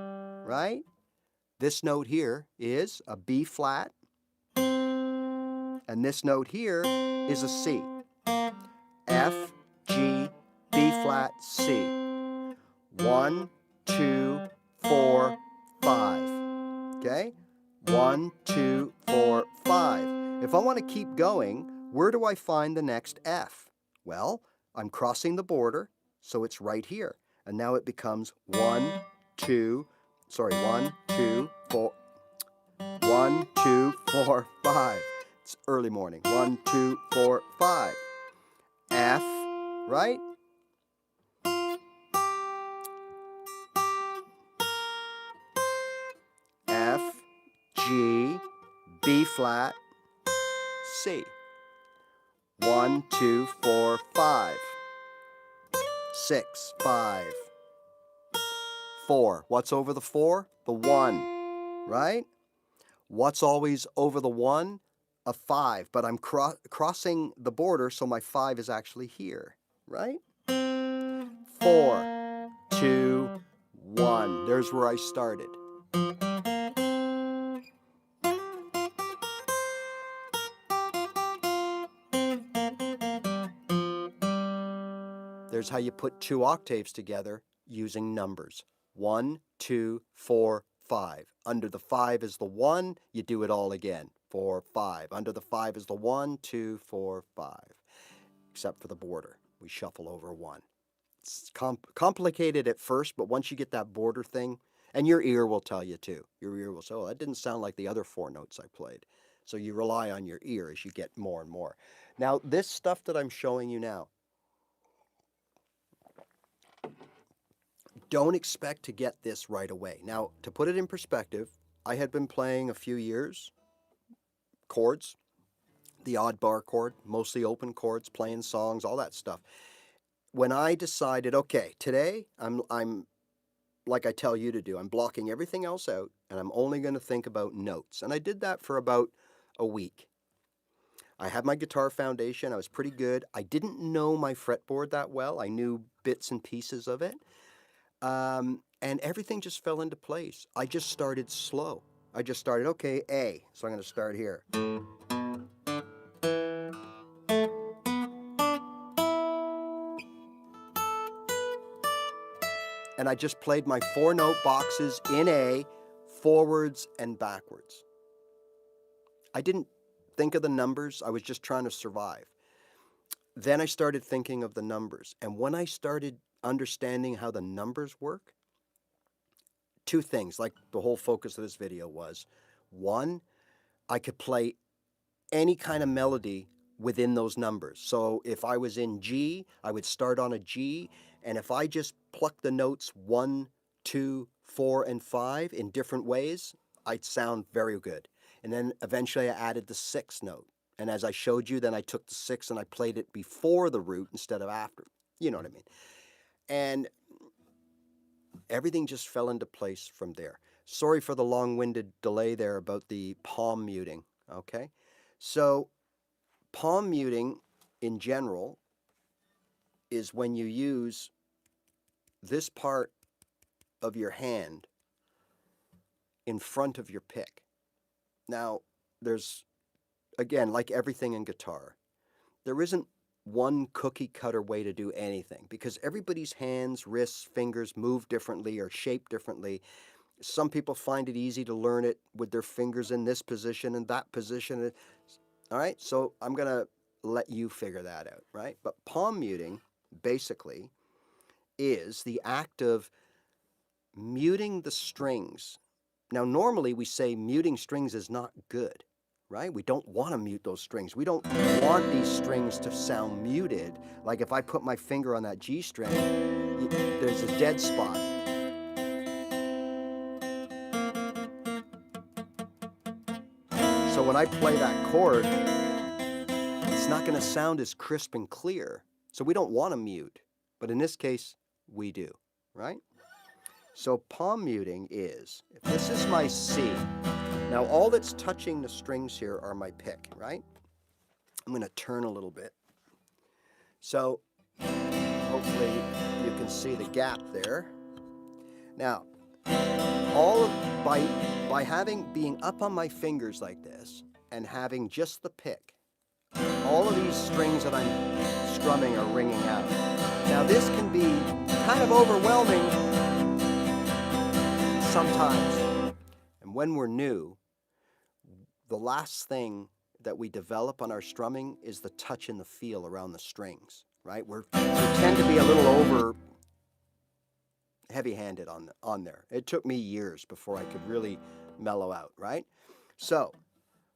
right? This note here is a B flat, and this note here is a C. F, G, B flat, C. 1, 2, 4, 5. Okay? 1, 2, 4, 5. If I want to keep going, where do I find the next F? Well, I'm crossing the border, so it's right here. And now it becomes 1, 2, 4. 1, 2, 4, 5. It's early morning. 1, 2, 4, 5. F, right? F, G, B flat, C. 1, 2, 4, 5. 6, 5, 4. What's over the 4? The 1, right? What's always over the 1? A 5, but I'm crossing the border, so my 5 is actually here, right? 4, 2, 1. There's where I started. There's how you put 2 octaves together using numbers. 1, 2, 4, 5. Under the 5 is the 1, you do it all again. 4, 5. Under the 5 is the 1, 2, 4, 5. Except for the border. We shuffle over 1. It's complicated at first, but once you get that border thing, and your ear will tell you too. Your ear will say, oh, that didn't sound like the other 4 notes I played. So you rely on your ear as you get more and more. Now, this stuff that I'm showing you now, don't expect to get this right away. Now, to put it in perspective, I had been playing a few years, chords, the odd bar chord, mostly open chords, playing songs, all that stuff. When I decided, okay, today I'm like I tell you to do, I'm blocking everything else out and I'm only going to think about notes. And I did that for about a week. I had my guitar foundation. I was pretty good. I didn't know my fretboard that well. I knew bits and pieces of it. And everything just fell into place. I just started slow. I just started, okay, A. So I'm going to start here. And I just played my 4-note boxes in A, forwards and backwards. I didn't think of the numbers. I was just trying to survive. Then I started thinking of the numbers. And when I started understanding how the numbers work, 2 things, like the whole focus of this video was. 1, I could play any kind of melody within those numbers. So if I was in G, I would start on a G, and if I just pluck the notes 1, 2, 4, and 5 in different ways, I'd sound very good. And then eventually I added the 6th note. And as I showed you, then I took the 6 and I played it before the root instead of after. You know what I mean? And everything just fell into place from there. Sorry for the long-winded delay there about the palm muting, okay? So palm muting in general is when you use this part of your hand in front of your pick. Now, there's, again, like everything in guitar, there isn't one cookie cutter way to do anything because everybody's hands, wrists, fingers move differently or shape differently. Some people find it easy to learn it with their fingers in this position and that position. All right, so I'm going to let you figure that out, right? But palm muting basically is the act of muting the strings. Now, normally we say muting strings is not good, right? We don't want to mute those strings. We don't want these strings to sound muted. Like if I put my finger on that G string, there's a dead spot. So when I play that chord, it's not going to sound as crisp and clear. So we don't want to mute. But in this case, we do, right? So palm muting is, if this is my C, now all that's touching the strings here are my pick, right? I'm going to turn a little bit. So hopefully you can see the gap there. Now, being up on my fingers like this and having just the pick, all of these strings that I'm strumming are ringing out. Now this can be kind of overwhelming sometimes. And when we're new, the last thing that we develop on our strumming is the touch and the feel around the strings, right? We tend to be a little over heavy-handed on there. It took me years before I could really mellow out, right? So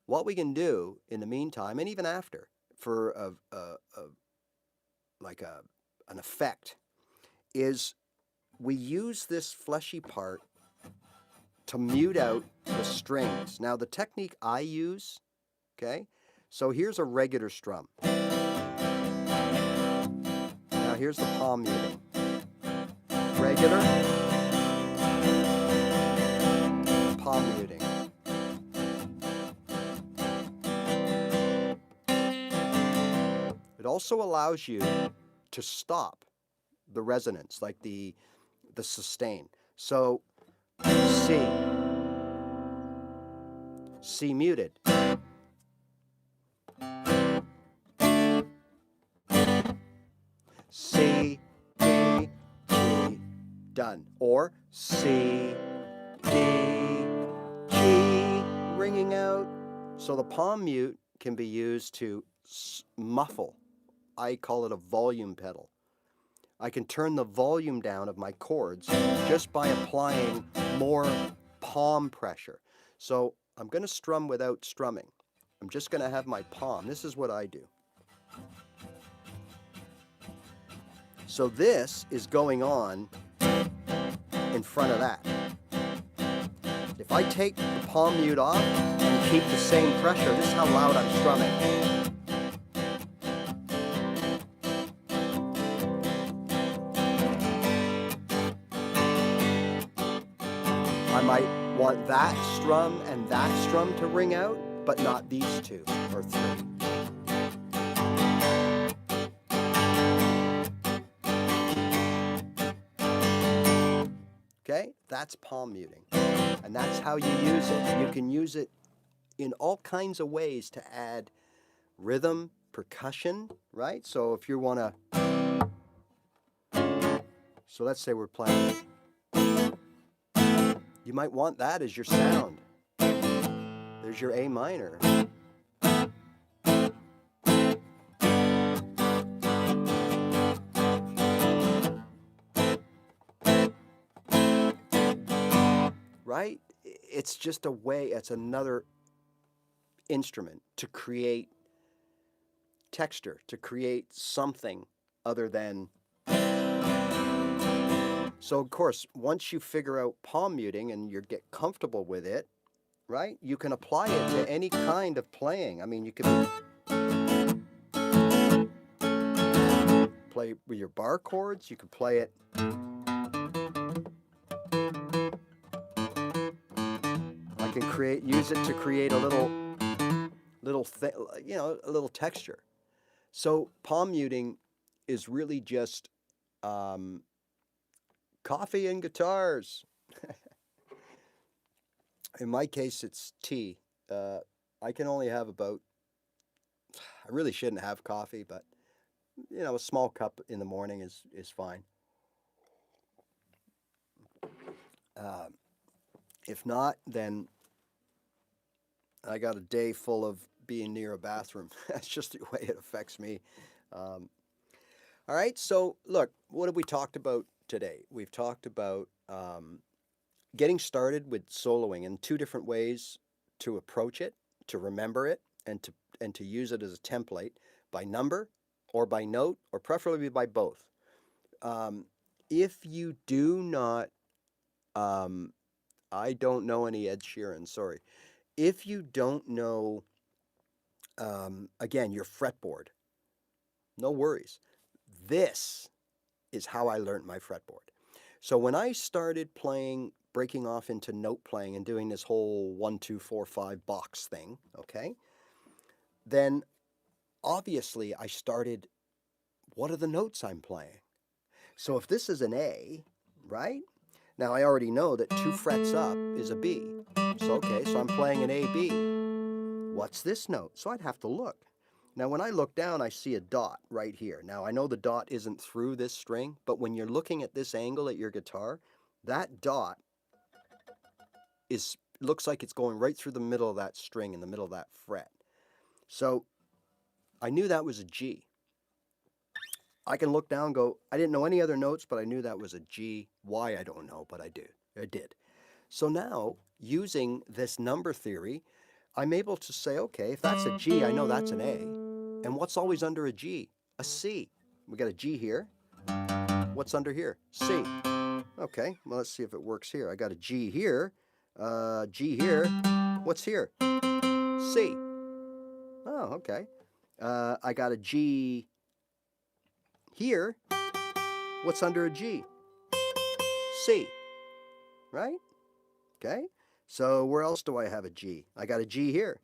what we can do in the meantime, and even after, for an effect, is we use this fleshy part to mute out the strings. Now the technique I use, okay, so here's a regular strum. here's the palm muting. Regular, palm muting. It also allows you to stop the resonance, like the sustain. So C muted. C, D, G, done. Or C, D, G, ringing out. So the palm mute can be used to muffle. I call it a volume pedal. I can turn the volume down of my chords just by applying more palm pressure. So I'm going to strum without strumming. I'm just going to have my palm. This is what I do. So this is going on in front of that. If I take the palm mute off and keep the same pressure, this is how loud I'm strumming. I might want that strum and that strum to ring out, but not these two or three. Okay, that's palm muting, and that's how you use it. You can use it in all kinds of ways to add rhythm, percussion, right? So if you want to, so let's say we're playing, you might want that as your sound. There's your A minor. Right? It's just a way, it's another instrument to create texture, to create something other than. So of course, once you figure out palm muting and you get comfortable with it, right, you can apply it to any kind of playing. I mean, you can play with your bar chords, you can play it. I can use it to create a little thing, you know, a little texture. So palm muting is really just coffee and guitars. In my case, it's tea. I can only have about, I really shouldn't have coffee, but, you know, a small cup in the morning is fine. If not, then I got a day full of being near a bathroom. That's just the way it affects me. All right, so look, what have we talked about today? We've talked about getting started with soloing in two different ways to approach it, to remember it, and to use it as a template, by number or by note, or preferably by both. If you do not, I don't know any Ed Sheeran, sorry. If you don't know, again, your fretboard, no worries. This is how I learned my fretboard. So when I started playing, breaking off into note playing and doing this whole 1, 2, 4, 5 box thing, okay, then obviously I started, what are the notes I'm playing? So if this is an A, right? Now I already know that 2 frets up is a B. So okay, so I'm playing an A, B. What's this note? So I'd have to look. Now when I look down, I see a dot right here. Now I know the dot isn't through this string, but when you're looking at this angle at your guitar, that dot looks like it's going right through the middle of that string, in the middle of that fret. So I knew that was a G. I can look down and go, I didn't know any other notes, but I knew that was a G. Why, I don't know, but I did. So now, using this number theory, I'm able to say, okay, if that's a G, I know that's an A. And what's always under a G? A C. We got a G here. What's under here? C. Okay, well, let's see if it works here. I got a G here. G here. What's here? C. Oh, okay. I got a G here. What's under a G? C, right? Okay, so where else do I have a G? I got a G here.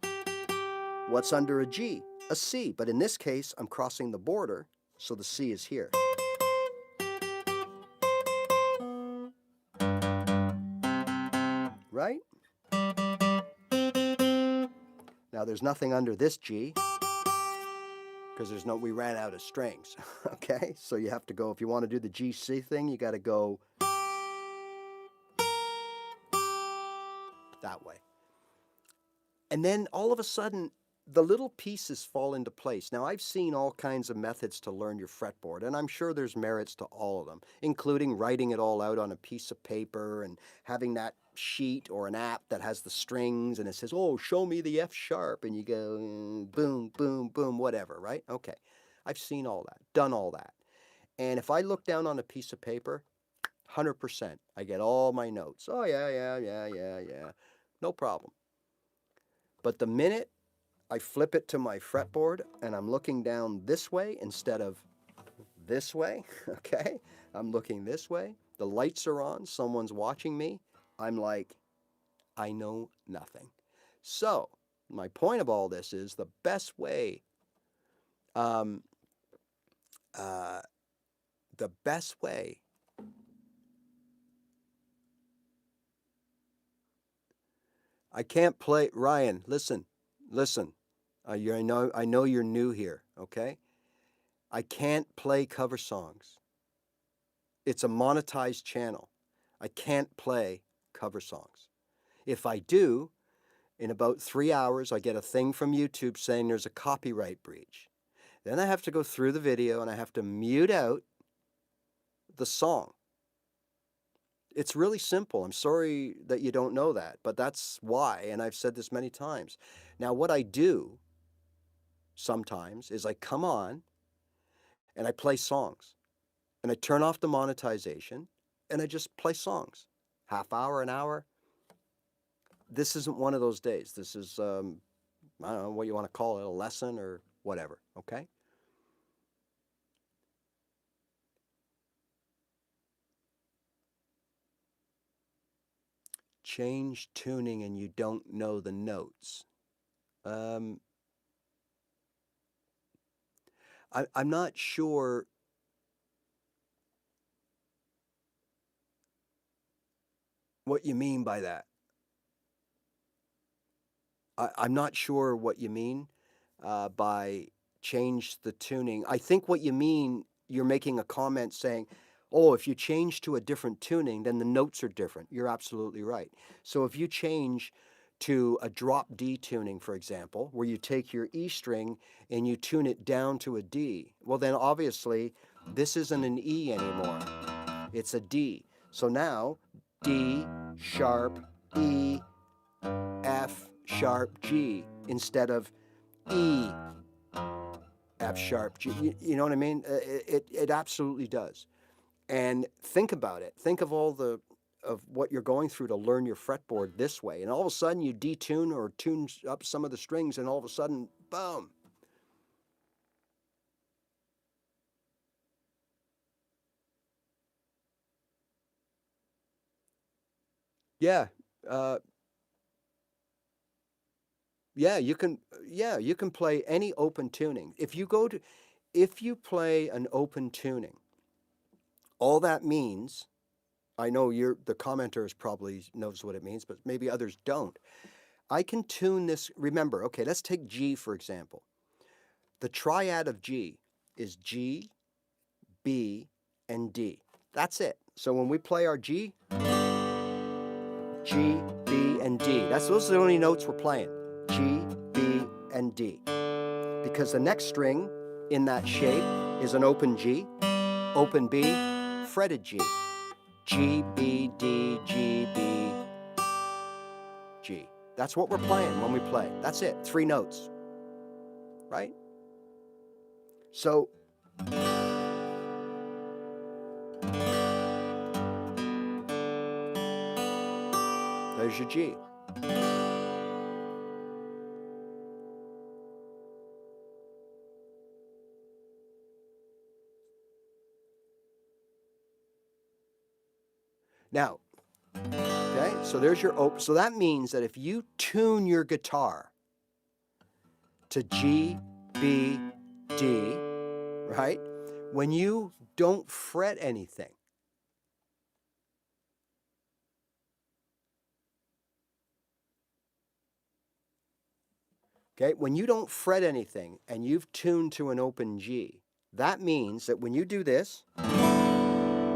What's under a G? A C, but in this case, I'm crossing the border, so the C is here. Right? Now there's nothing under this G, because we ran out of strings, okay? So you have to go, if you want to do the G-C thing, you got to go that way. And then all of a sudden, the little pieces fall into place. Now, I've seen all kinds of methods to learn your fretboard, and I'm sure there's merits to all of them, including writing it all out on a piece of paper and having that sheet or an app that has the strings and it says, oh, show me the F sharp, and you go boom, boom, boom, whatever, right? Okay. I've seen all that, done all that. And if I look down on a piece of paper, 100%, I get all my notes. Oh, yeah. No problem. But the minute I flip it to my fretboard and I'm looking down this way instead of this way, okay? I'm looking this way. The lights are on. Someone's watching me. I'm like, I know nothing. So my point of all this is the best way, the best way I can't play, Ryan, listen. I know you're new here, okay? I can't play cover songs. It's a monetized channel. I can't play cover songs. If I do, in about 3 hours, I get a thing from YouTube saying there's a copyright breach. Then I have to go through the video and I have to mute out the song. It's really simple. I'm sorry that you don't know that, but that's why, and I've said this many times. Now, what I do sometimes is I come on and I play songs, and I turn off the monetization, and I just play songs. Half hour, an hour. This isn't one of those days. This is, I don't know what you want to call it, a lesson or whatever, okay? Change tuning and you don't know the notes. I'm not sure what you mean by that. I'm not sure what you mean by change the tuning. I think what you mean, you're making a comment saying, oh, if you change to a different tuning, then the notes are different. You're absolutely right. So if you change to a drop D tuning, for example, where you take your E string and you tune it down to a D, well, then obviously this isn't an E anymore. It's a D. So now D, sharp, E, F, sharp, G, instead of E, F sharp, G. You know what I mean? It absolutely does. And think about it. Think of what you're going through to learn your fretboard this way. And all of a sudden you detune or tune up some of the strings and all of a sudden, boom. Yeah. You can play any open tuning. If you play an open tuning, all that means, I know the commenters probably knows what it means, but maybe others don't. I can tune this. Remember, okay, let's take G for example. The triad of G is G, B, and D. That's it. So when we play our G, G, B, and D. Those are the only notes we're playing. G, B, and D. Because the next string in that shape is an open G, open B, fretted G. G, B, D, G, B, G. That's what we're playing when we play. That's it. 3 notes. Right? So there's your G. Now, okay, so there's your open. So that means that if you tune your guitar to G, B, D, right? When you don't fret anything, okay, when you don't fret anything and you've tuned to an open G, that means that when you do this,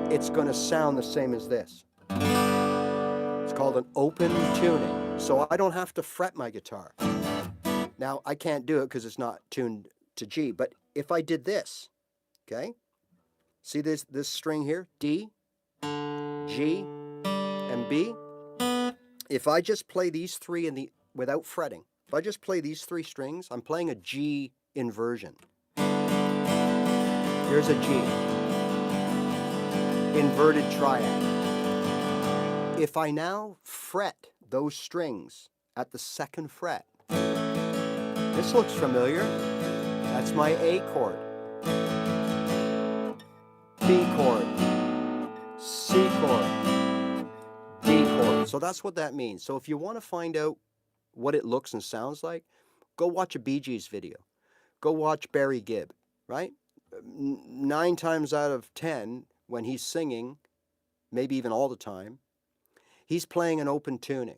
it's going to sound the same as this. It's called an open tuning. So I don't have to fret my guitar. Now, I can't do it because it's not tuned to G, but if I did this, okay, see this string here, D, G, and B? If I just play these three without fretting, if I just play these three strings, I'm playing a G inversion. Here's a G, inverted triad. If I now fret those strings at the 2nd fret, this looks familiar. That's my A chord, B chord, C chord, D chord. So that's what that means. So if you want to find out what it looks and sounds like, go watch a Bee Gees video. Go watch Barry Gibb, right? 9 times out of 10, when he's singing, maybe even all the time, he's playing an open tuning.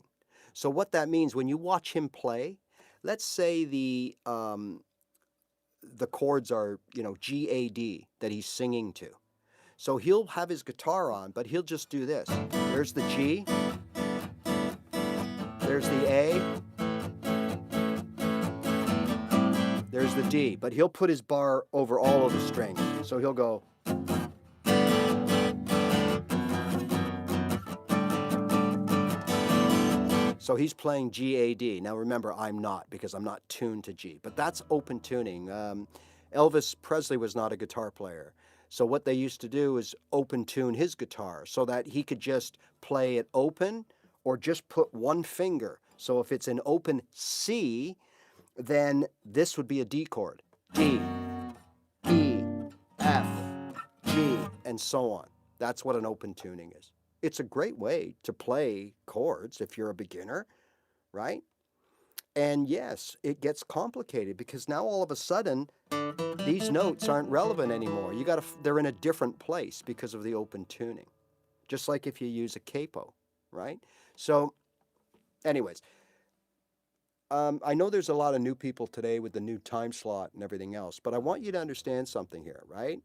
So what that means, when you watch him play, let's say the chords are, G, A, D that he's singing to. So he'll have his guitar on, but he'll just do this. There's the G, there's the A, there's the D, but he'll put his bar over all of the strings. So he'll go. So he's playing G, A, D. Now remember, I'm not, because I'm not tuned to G, but that's open tuning. Elvis Presley was not a guitar player. So what they used to do is open tune his guitar so that he could just play it open or just put one finger. So if it's an open C, then this would be a D chord. D, E, F, G, and so on. That's what an open tuning is. It's a great way to play chords if you're a beginner, right? And yes, it gets complicated because now all of a sudden, these notes aren't relevant anymore. They're in a different place because of the open tuning. Just like if you use a capo, right? So, anyways, I know there's a lot of new people today with the new time slot and everything else, but I want you to understand something here, right?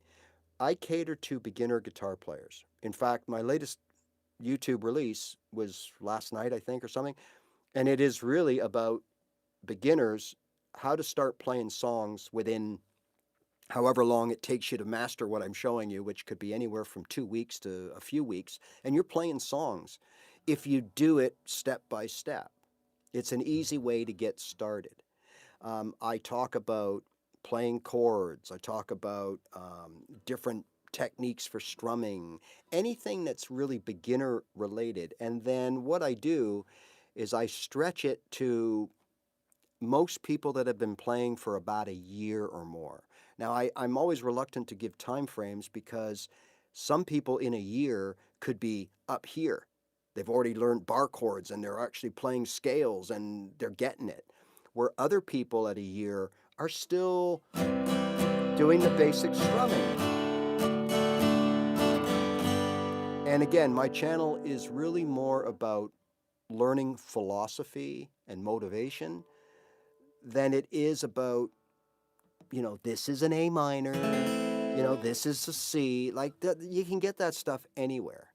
I cater to beginner guitar players. In fact, my latest YouTube release was last night, I think, or something, and it is really about beginners, how to start playing songs within however long it takes you to master what I'm showing you, which could be anywhere from 2 weeks to a few weeks, and you're playing songs if you do it step by step. It's an easy way to get started. I talk about playing chords. I talk about different techniques for strumming, anything that's really beginner related. And then what I do is I stretch it to most people that have been playing for about a year or more. Now, I'm always reluctant to give time frames because some people in a year could be up here. They've already learned bar chords and they're actually playing scales and they're getting it. Where other people at a year are still doing the basic strumming. And again, my channel is really more about learning philosophy and motivation than it is about, this is an A minor, this is a C. Like that, you can get that stuff anywhere.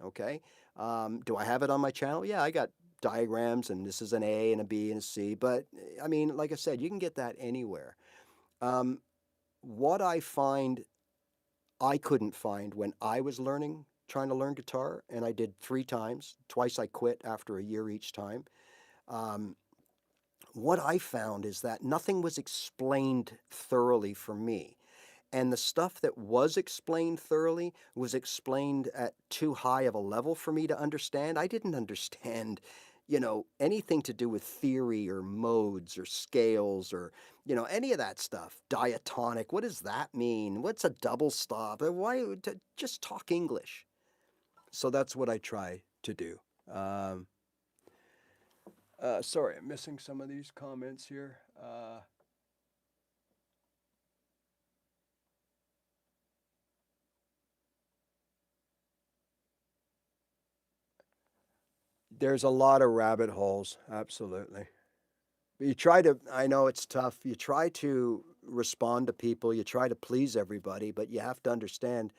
Okay? Do I have it on my channel? Yeah, I got diagrams, and this is an A and a B and a C. But I mean, like I said, you can get that anywhere. What I find I couldn't find when I was trying to learn guitar, and I did 3 times. Twice I quit after a year each time. What I found is that nothing was explained thoroughly for me. And the stuff that was explained thoroughly was explained at too high of a level for me to understand. I didn't understand, anything to do with theory or modes or scales or, any of that stuff. Diatonic, what does that mean? What's a double stop? Why just talk English? So that's what I try to do. Um, Sorry, I'm missing some of these comments here. There's a lot of rabbit holes, absolutely. You try to, I know it's tough. You try to respond to people, you try to please everybody, but you have to understand,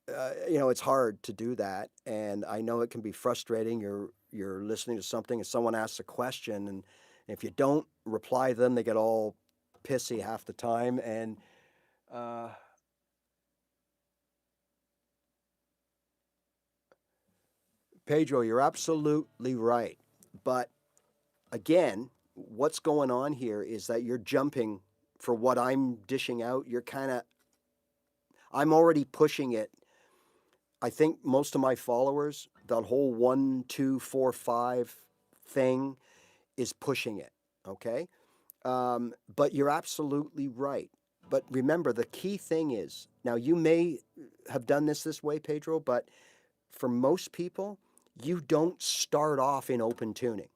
it's hard to do that. And I know it can be frustrating. You're listening to something and someone asks a question, and if you don't reply to them, they get all pissy half the time. And uh, Pedro, you're absolutely right. But again, what's going on here is that you're jumping for what I'm dishing out. I'm already pushing it. I think most of my followers, that whole 1, 2, 4, 5 thing is pushing it. Okay. But you're absolutely right. But remember, the key thing is, now you may have done this way, Pedro, but for most people, you don't start off in open tuning.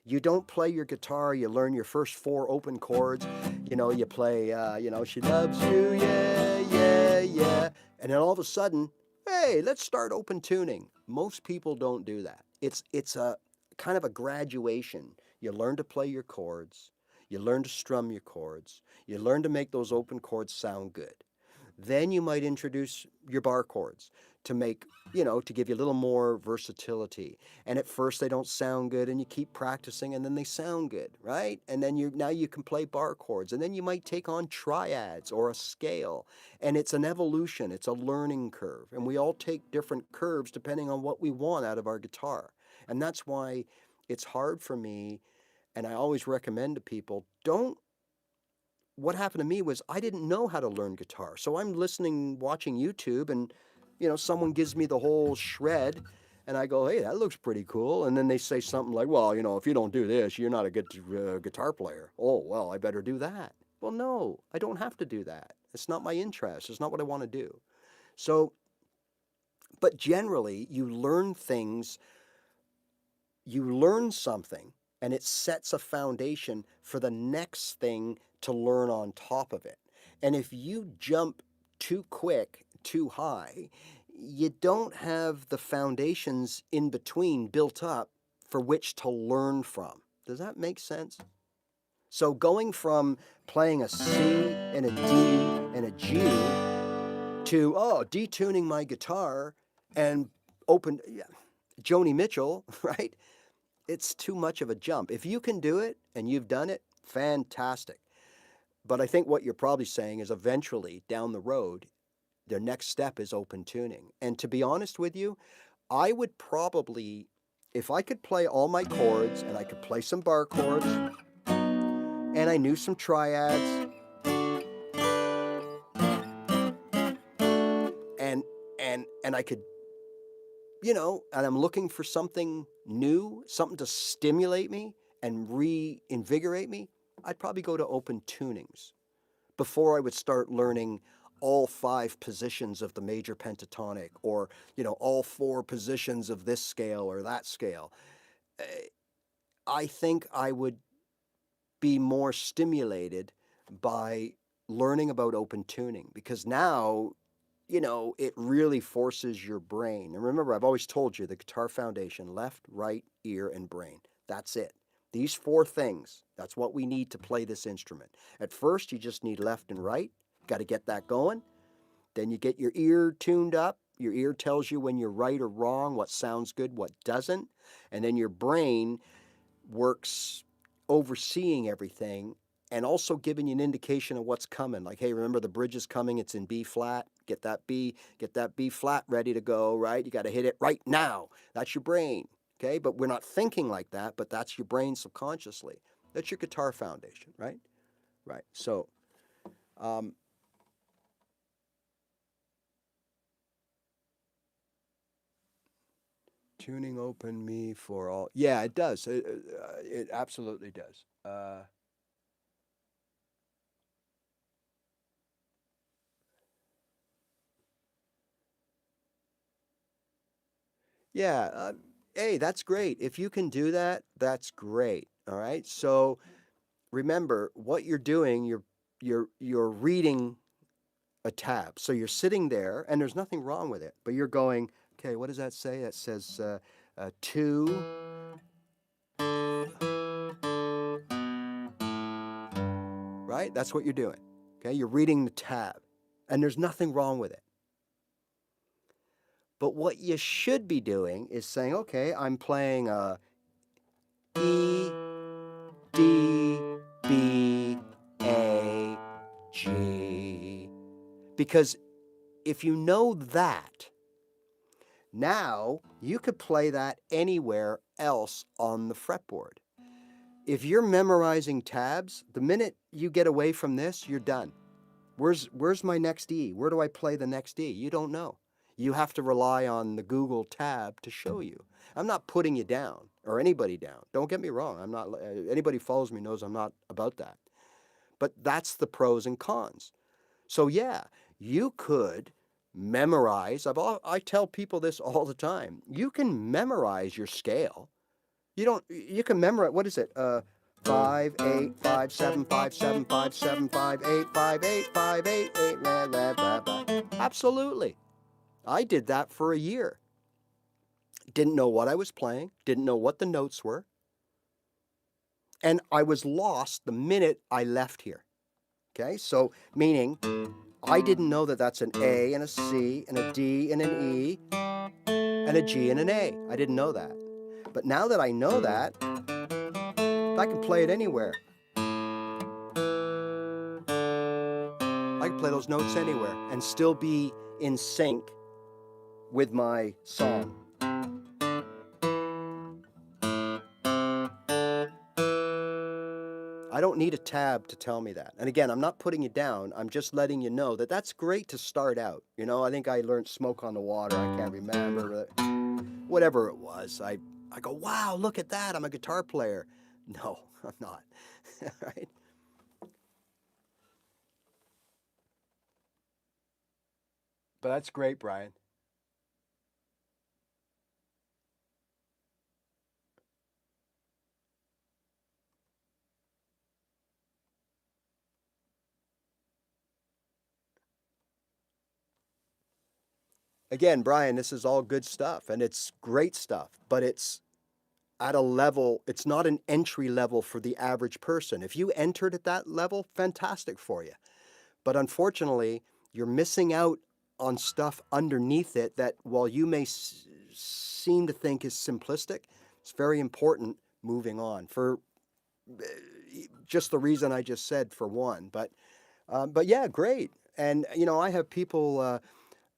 You don't play your guitar, you learn your first 4 open chords, you play, she loves you, yeah, yeah, yeah. And then all of a sudden, hey, let's start open tuning. Most people don't do that. It's a kind of a graduation. You learn to play your chords, you learn to strum your chords, you learn to make those open chords sound good. Then you might introduce your bar chords to make, to give you a little more versatility. And at first they don't sound good, and you keep practicing, and then they sound good, right? And then now you can play bar chords, and then you might take on triads or a scale. And it's an evolution, it's a learning curve. And we all take different curves depending on what we want out of our guitar. And that's why it's hard for me, and I always recommend to people, don't what happened to me was I didn't know how to learn guitar. So I'm listening, watching YouTube, and someone gives me the whole shred, and I go, "Hey, that looks pretty cool." And then they say something like, "Well, if you don't do this, you're not a good guitar player." Oh, well, I better do that. Well, no, I don't have to do that. It's not my interest. It's not what I want to do. So, but generally, you learn something, and it sets a foundation for the next thing to learn on top of it. And if you jump too quick, too high, you don't have the foundations in between built up for which to learn from. Does that make sense? So going from playing a C and a D and a G to, detuning my guitar and open, yeah, Joni Mitchell, right? It's too much of a jump. If you can do it and you've done it, fantastic. But I think what you're probably saying is eventually down the road, their next step is open tuning. And to be honest with you, I would probably, if I could play all my chords and I could play some bar chords and I knew some triads and I could, and I'm looking for something new, something to stimulate me and reinvigorate me, I'd probably go to open tunings before I would start learning all 5 positions of the major pentatonic, or, all 4 positions of this scale or that scale. I think I would be more stimulated by learning about open tuning, because now, it really forces your brain. And remember, I've always told you the guitar foundation: left, right, ear, and brain. That's it. These 4 things, that's what we need to play this instrument. At first, you just need left and right. Got to get that going. Then you get your ear tuned up. Your ear tells you when you're right or wrong, what sounds good, what doesn't. And then your brain works overseeing everything and also giving you an indication of what's coming. Like, hey, remember the bridge is coming, it's in B flat. Get that B flat ready to go, right? You got to hit it right now. That's your brain, okay? But we're not thinking like that, but that's your brain subconsciously. That's your guitar foundation, right? Right. So, tuning open me for all. Yeah, it does. It absolutely does. Yeah, hey, that's great. If you can do that, that's great. All right. So remember what you're doing. You're reading a tab. So you're sitting there, and there's nothing wrong with it. But you're going, okay, what does that say? That says two, right? That's what you're doing. Okay, you're reading the tab, and there's nothing wrong with it. But what you should be doing is saying, okay, I'm playing E, D, B, A, G. Because if you know that, now you could play that anywhere else on the fretboard. If you're memorizing tabs, the minute you get away from this, you're done. Where's my next E? Where do I play the next E? You don't know. You have to rely on the Google tab to show you. I'm not putting you down or anybody down. Don't get me wrong. I'm not. Anybody who follows me knows I'm not about that. But that's the pros and cons. So yeah, you could memorize. I tell people this all the time. You can memorize your scale. You can memorize, what is it? 5, 8, 5, 7, 5, 7, 5, 7, 5, 8, 5, 8, 5, 8, 8, blah, blah, blah, blah. Absolutely. I did that for a year. Didn't know what I was playing, didn't know what the notes were, and I was lost the minute I left here. Okay, so meaning I didn't know that that's an A and a C and a D and an E and a G and an A. I didn't know that. But now that I know that, I can play it anywhere. I can play those notes anywhere and still be in sync with my song. I don't need a tab to tell me that. And again, I'm not putting you down. I'm just letting you know that that's great to start out. You know, I think I learned Smoke on the Water. I can't remember. Whatever it was. I go, wow, look at that. I'm a guitar player. No, I'm not. Right? But that's great, Brian. Again, Brian, this is all good stuff and it's great stuff, but it's at a level, it's not an entry level for the average person. If you entered at that level, fantastic for you. But unfortunately, you're missing out on stuff underneath it that, while you may seem to think is simplistic, it's very important moving on for just the reason I just said, for one. But yeah, great. And you know, I have people.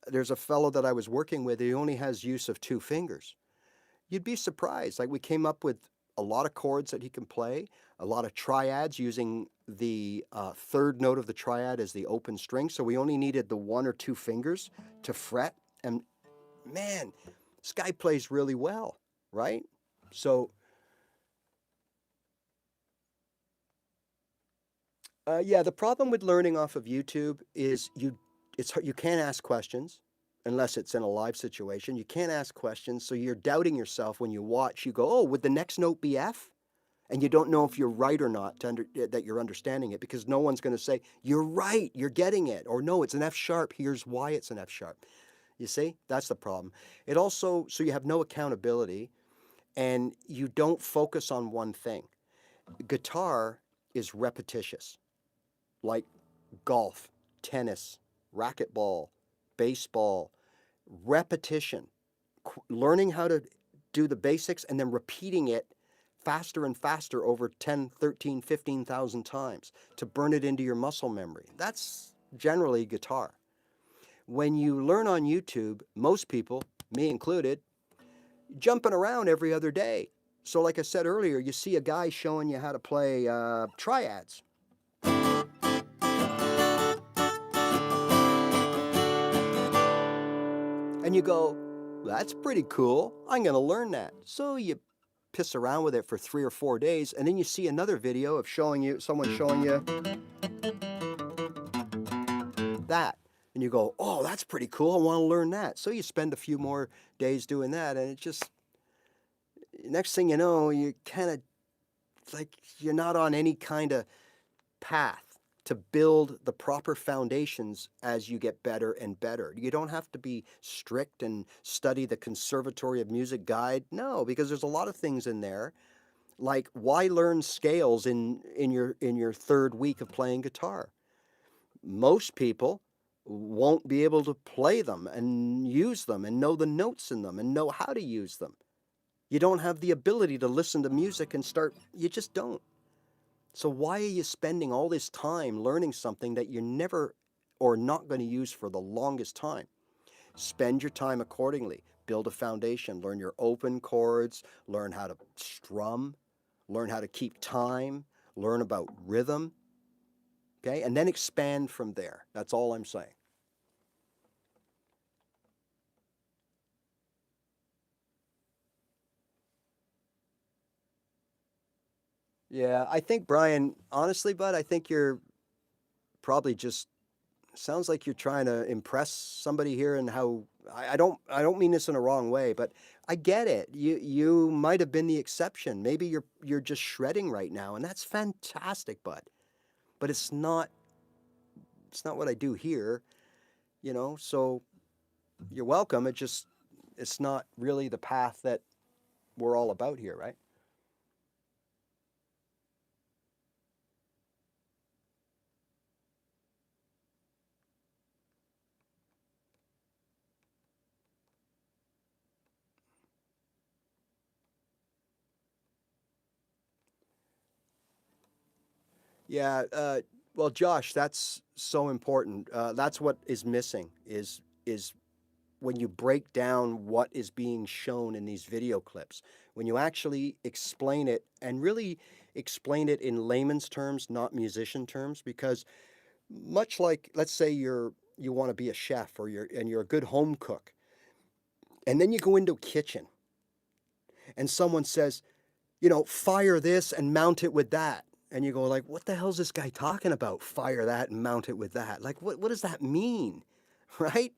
There's a fellow that I was working with. He only has use of 2 fingers. You'd be surprised. Like, we came up with a lot of chords that he can play, a lot of triads using the third note of the triad as the open string. So we only needed the 1 or 2 fingers to fret. And man, this guy plays really well, right? So yeah, the problem with learning off of YouTube is you can't ask questions unless it's in a live situation. You can't ask questions, so you're doubting yourself when you watch. You go, oh, would the next note be F? And you don't know if you're right or not that you're understanding it, because no one's going to say, you're right, you're getting it. Or no, it's an F sharp, here's why it's an F sharp. You see, that's the problem. It also, so you have no accountability and you don't focus on one thing. Guitar is repetitious, like golf, tennis, racquetball, baseball. Repetition, learning how to do the basics and then repeating it faster and faster over 10, 13, 15,000 times to burn it into your muscle memory. That's generally guitar. When you learn on YouTube, most people, me included, jumping around every other day. So like I said earlier, you see a guy showing you how to play triads. And you go, that's pretty cool. I'm going to learn that. So you piss around with it for 3 or 4 days, and then you see another video of someone showing you that. And you go, oh, that's pretty cool. I want to learn that. So you spend a few more days doing that. And it just, next thing you know, you kind of like you're not on any kind of path to build the proper foundations as you get better and better. You don't have to be strict and study the Conservatory of Music guide. No, because there's a lot of things in there. Like why learn scales in your third week of playing guitar? Most people won't be able to play them and use them and know the notes in them and know how to use them. You don't have the ability to listen to music and start, you just don't. So why are you spending all this time learning something that you're never or not going to use for the longest time? Spend your time accordingly. Build a foundation. Learn your open chords. Learn how to strum. Learn how to keep time. Learn about rhythm. Okay? And then expand from there. That's all I'm saying. Yeah, I think, Brian, honestly, bud, I think you're probably just sounds like you're trying to impress somebody here and how I don't mean this in a wrong way, but I get it. You might have been the exception. Maybe you're just shredding right now, and that's fantastic, bud. But it's not what I do here, you know. So you're welcome. It's not really the path that we're all about here, right? Yeah. Well, Josh, that's so important. That's what is missing is when you break down what is being shown in these video clips, when you actually explain it and really explain it in layman's terms, not musician terms, because much like let's say you want to be a chef or you're a good home cook, and then you go into a kitchen and someone says, fire this and mount it with that. And you go like, what the hell's this guy talking about? Fire that and mount it with that. Like, what does that mean? Right?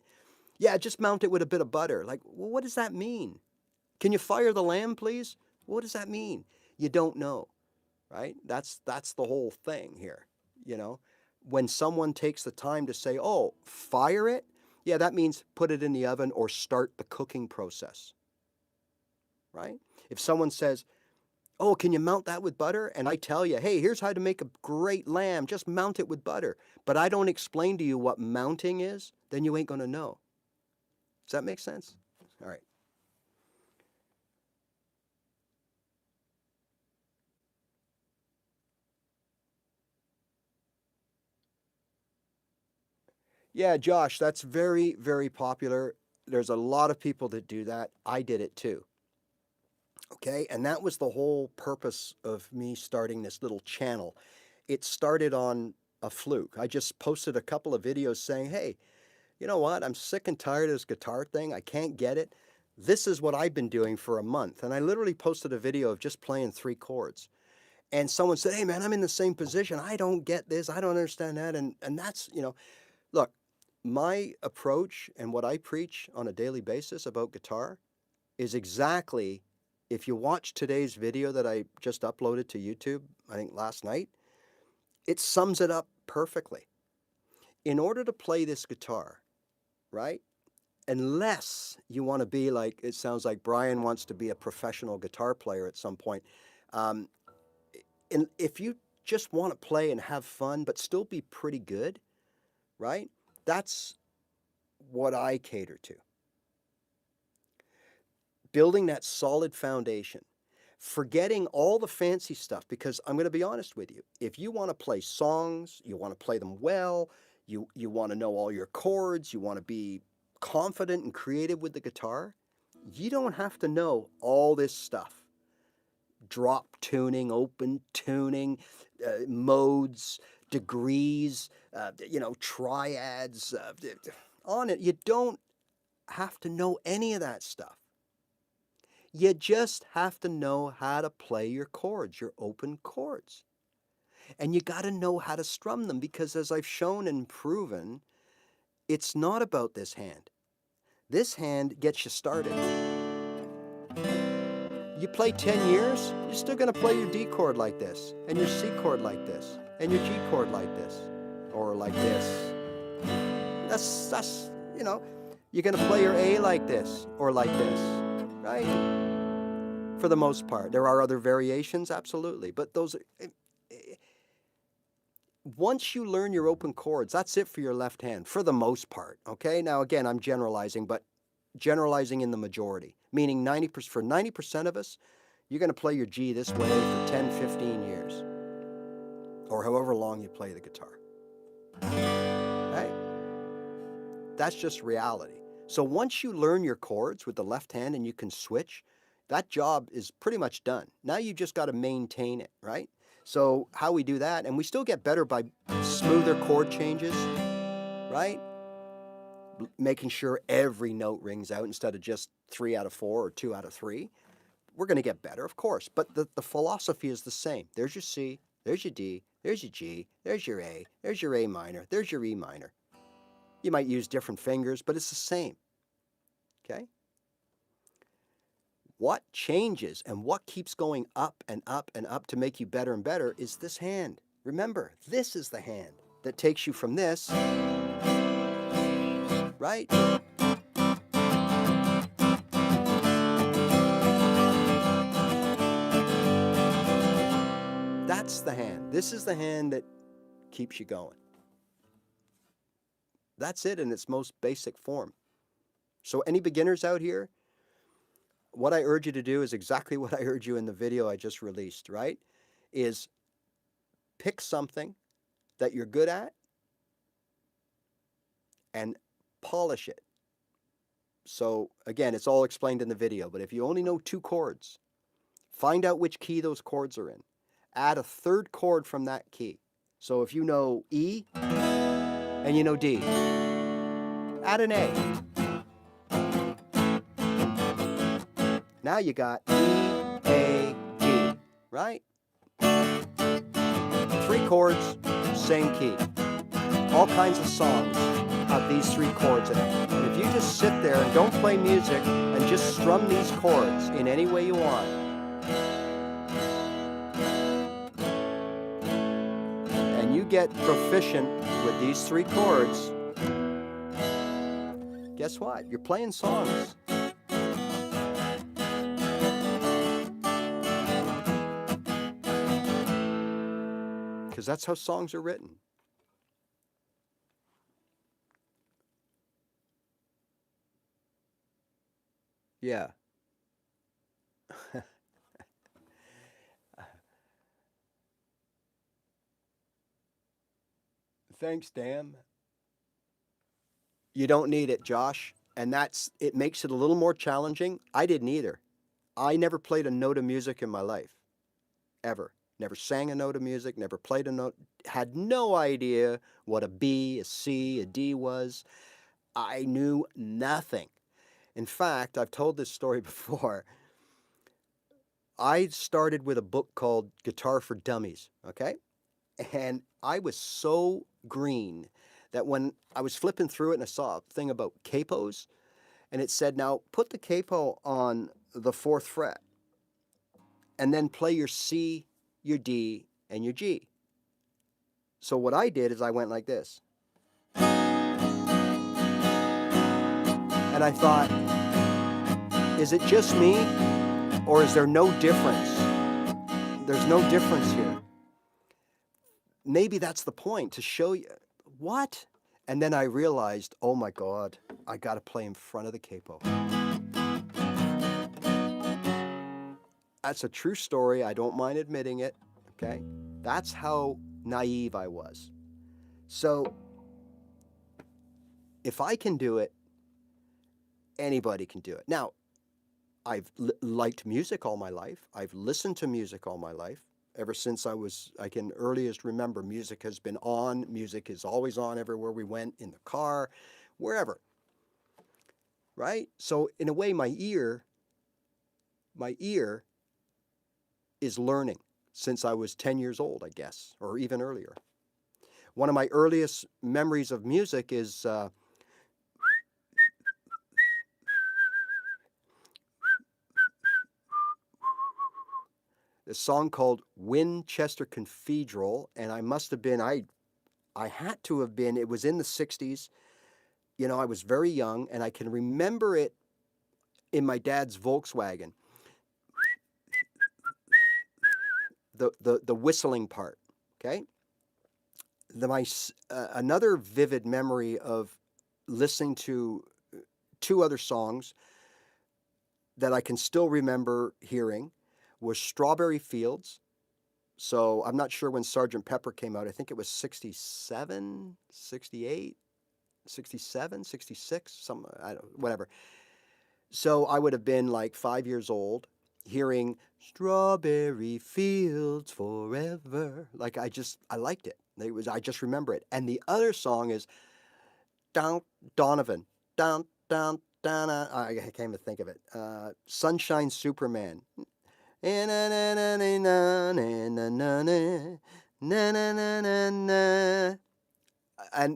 Yeah, just mount it with a bit of butter. Like, well, what does that mean? Can you fire the lamb, please? What does that mean? You don't know, right? That's the whole thing here, you know. When someone takes the time to say, "Oh, fire it," yeah, that means put it in the oven or start the cooking process, right? If someone says, "Oh, can you mount that with butter?" and I tell you, "Hey, here's how to make a great lamb. Just mount it with butter," but I don't explain to you what mounting is, then you ain't gonna know. Does that make sense? All right. Yeah, Josh, that's very, very popular. There's a lot of people that do that. I did it too. Okay. And that was the whole purpose of me starting this little channel. It started on a fluke. I just posted a couple of videos saying, hey, you know what? I'm sick and tired of this guitar thing. I can't get it. This is what I've been doing for a month. And I literally posted a video of just playing three chords. And someone said, hey, man, I'm in the same position. I don't get this. I don't understand that. And that's, look, my approach and what I preach on a daily basis about guitar is exactly, if you watch today's video that I just uploaded to YouTube, I think last night, it sums it up perfectly. In order to play this guitar, right? Unless you want to be like, it sounds like Brian wants to be a professional guitar player at some point. Um, and if you just want to play and have fun, but still be pretty good, right? That's what I cater to. Building that solid foundation, forgetting all the fancy stuff, because I'm going to be honest with you. If you want to play songs, you want to play them well, you want to know all your chords, you want to be confident and creative with the guitar, you don't have to know all this stuff. Drop tuning, open tuning, modes, degrees, triads, on it. You don't have to know any of that stuff. You just have to know how to play your chords, your open chords. And you got to know how to strum them because, as I've shown and proven, It's not about this hand. This hand gets you started. You play 10 years, you're still going to play your D chord like this, and your C chord like this, and your G chord like this, or like this. That's you know, you're going to play your A like this, or like this, right? For the most part. There are other variations, absolutely, but those are, once you learn your open chords, that's it for your left hand, for the most part, okay? Now, again, I'm generalizing, but generalizing in the majority, meaning 90%, for 90% of us, you're going to play your G this way for 10, 15 years, or however long you play the guitar, right? That's just reality. So once you learn your chords with the left hand and you can switch, that job is pretty much done. Now you just got to maintain it, right? So how we do that, and we still get better by smoother chord changes, right? Making sure every note rings out instead of just 3 out of 4 or 2 out of 3. We're going to get better, of course, but the philosophy is the same. There's your C, there's your D, there's your G, there's your A, there's your A minor, there's your E minor. You might use different fingers, but it's the same, okay? What changes and what keeps going up and up and up to make you better and better is this hand. Remember, this is the hand that takes you from this, right? That's the hand. This is the hand that keeps you going. That's it in its most basic form. So any beginners out here, what I urge you to do is exactly what I urge you in the video I just released, right? Is pick something that you're good at and polish it. So again, it's all explained in the video, but if you only know 2 chords, find out which key those chords are in. Add a 3rd chord from that key. So if you know E and you know D, add an A. Now you got E, A, D, right? 3 chords, same key. All kinds of songs have these 3 chords in them. And if you just sit there and don't play music and just strum these chords in any way you want, and you get proficient with these 3 chords, guess what? You're playing songs. Because that's how songs are written. Yeah. Thanks, Dan. You don't need it, Josh. And it makes it a little more challenging. I didn't either. I never played a note of music in my life. Ever. Never sang a note of music, never played a note, had no idea what a B, a C, a D was. I knew nothing. In fact, I've told this story before. I started with a book called Guitar for Dummies, okay? And I was so green that when I was flipping through it and I saw a thing about capos, and it said, now put the capo on the 4th fret and then play your C, your D, and your G. So what I did is I went like this. And I thought, is it just me, or is there no difference? There's no difference here. Maybe that's the point, to show you. What? And then I realized, oh my God, I got to play in front of the capo. That's a true story. I don't mind admitting it, okay? That's how naive I was. So if I can do it, anybody can do it. Now, I've liked music all my life. I've listened to music all my life. Ever since I can earliest remember, music has been on. Music is always on everywhere we went, in the car, wherever, right? So in a way, my ear is learning since I was 10 years old, I guess, or even earlier. One of my earliest memories of music is a song called Winchester Cathedral, and I must have been, I had to have been, it was in the 60s. You know, I was very young, and I can remember it in my dad's Volkswagen, the whistling part, okay? Another vivid memory of listening to two other songs that I can still remember hearing was Strawberry Fields. So I'm not sure when Sgt. Pepper came out. I think it was 67, 68, 67, 66, some, I don't, whatever. So I would have been like 5 years old hearing Strawberry Fields Forever. Like I liked it. I just remember it. And the other song is Donovan. Down, down, down. I can't even think of it. Sunshine Superman. And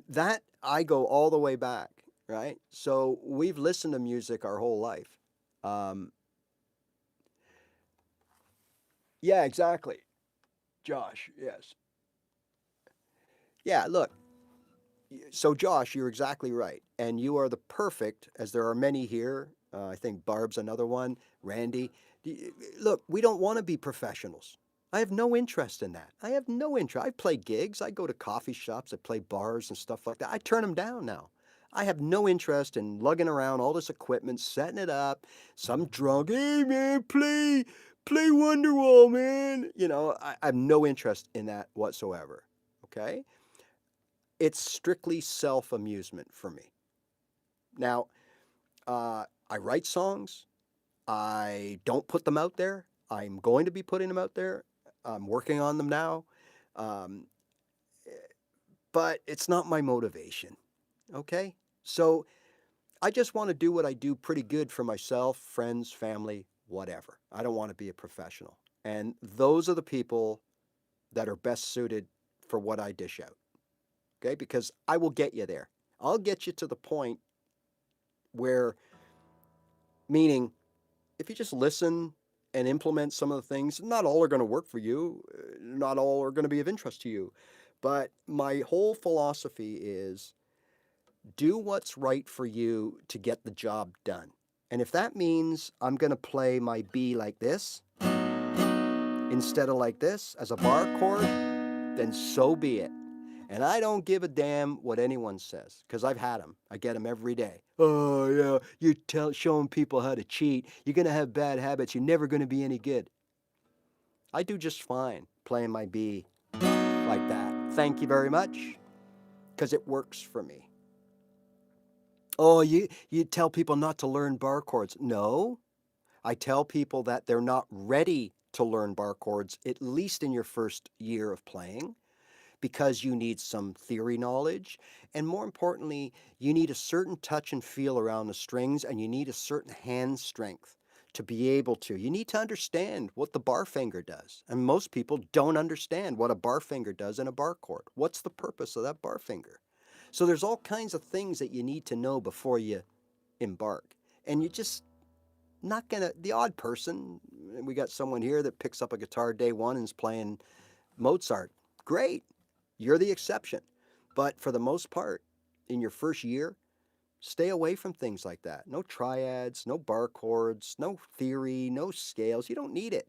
that I go all the way back, right? So we've listened to music our whole life. Yeah, exactly. Josh, yes. Yeah, look. So Josh, you're exactly right. And you are the perfect, as there are many here. I think Barb's another one, Randy. Look, we don't want to be professionals. I have no interest in that. I have no interest. I play gigs. I go to coffee shops. I play bars and stuff like that. I turn them down now. I have no interest in lugging around all this equipment, setting it up. Some drunk, hey man, play Wonderwall, man. You know, I have no interest in that whatsoever. Okay? It's strictly self-amusement for me. Now, I write songs. I don't put them out there. I'm going to be putting them out there. I'm working on them now. Um, but it's not my motivation. Okay? So I just want to do what I do pretty good for myself, friends, family, whatever. I don't want to be a professional. And those are the people that are best suited for what I dish out. Okay? Because I will get you there. I'll get you to the point where, meaning, if you just listen and implement some of the things, not all are going to work for you, not all are going to be of interest to you. But my whole philosophy is do what's right for you to get the job done. And if that means I'm going to play my B like this instead of like this as a bar chord, then so be it. And I don't give a damn what anyone says, because I've had them. I get them every day. Oh, yeah, you're showing people how to cheat. You're going to have bad habits. You're never going to be any good. I do just fine playing my B like that. Thank you very much, because it works for me. Oh, you tell people not to learn bar chords. No, I tell people that they're not ready to learn bar chords, at least in your first year of playing, because you need some theory knowledge, and more importantly, you need a certain touch and feel around the strings, and you need a certain hand strength to be able to. You need to understand what the bar finger does, and most people don't understand what a bar finger does in a bar chord. What's the purpose of that bar finger? So there's all kinds of things that you need to know before you embark, and you just not gonna, the odd person, we got someone here that picks up a guitar day one and is playing Mozart. Great. You're the exception. But for the most part, in your first year, stay away from things like that. No triads, no bar chords, no theory, no scales. You don't need it.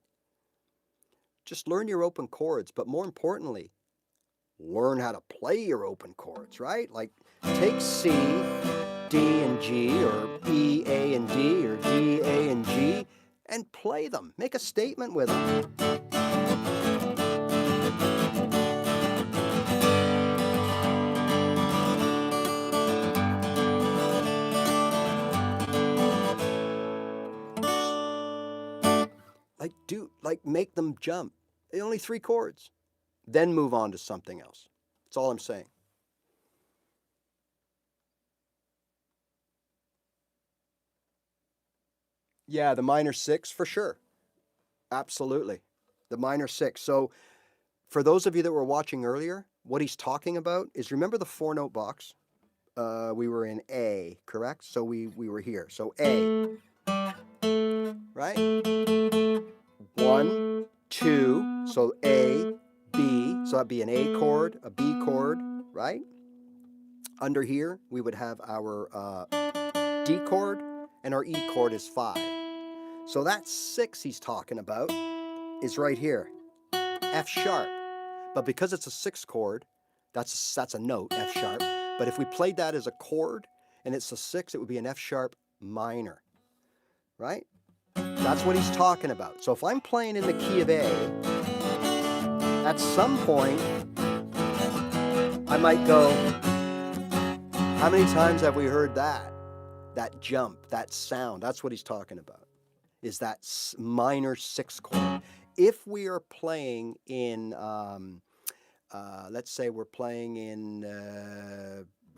Just learn your open chords, but more importantly, learn how to play your open chords, right? Like take C, D and G, or E, A and D, or D, A and G, and play them. Make a statement with them. Make them jump. Only 3 chords. Then move on to something else. That's all I'm saying. Yeah, the minor 6 for sure. Absolutely. The minor 6. So for those of you that were watching earlier, what he's talking about is, remember the 4-note box? We were in A, correct? So we were here. So A, right? 1, 2, so A, B, so that'd be an A chord, a B chord, right? Under here, we would have our D chord, and our E chord is 5. So that 6 he's talking about is right here, F sharp. But because it's a 6 chord, that's a note, F sharp. But if we played that as a chord and it's a 6, it would be an F sharp minor, right? That's what he's talking about. So if I'm playing in the key of A, at some point, I might go, how many times have we heard that? That jump, that sound, that's what he's talking about, is that minor 6 chord. If we are playing in, let's say we're playing in,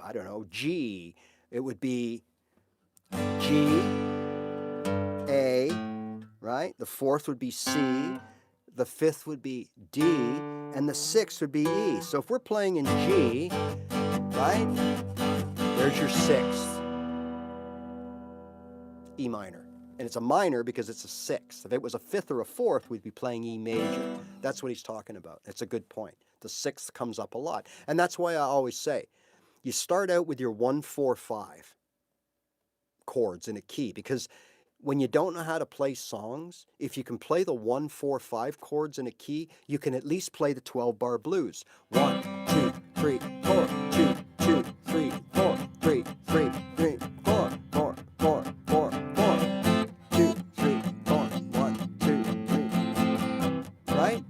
I don't know, G, it would be G, A, right? The 4th would be C, the 5th would be D, and the 6th would be E. So if we're playing in G, right, there's your 6th, E minor. And it's a minor because it's a 6th. If it was a 5th or a 4th, we'd be playing E major. That's what he's talking about. It's a good point. The 6th comes up a lot. And that's why I always say, you start out with your 1, 4, 5 chords in a key, because when you don't know how to play songs, if you can play the 1, 4, 5 chords in a key, you can at least play the 12-bar blues. 1, 2, 3, 4, 2, 2, 3, 4, 3, 3, 3, 4, 4, 4, 4, 4, 2, 3, 4, 1, 2, 3. Right?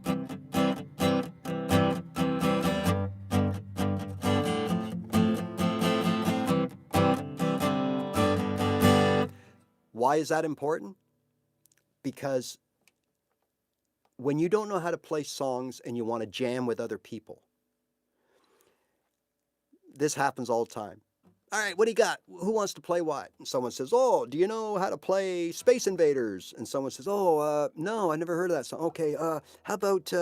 Why is that important? Because when you don't know how to play songs and you want to jam with other people, this happens all the time. All right, what do you got? Who wants to play what? And someone says, oh, do you know how to play Space Invaders? And someone says, oh, no, I never heard of that song. Okay, how about,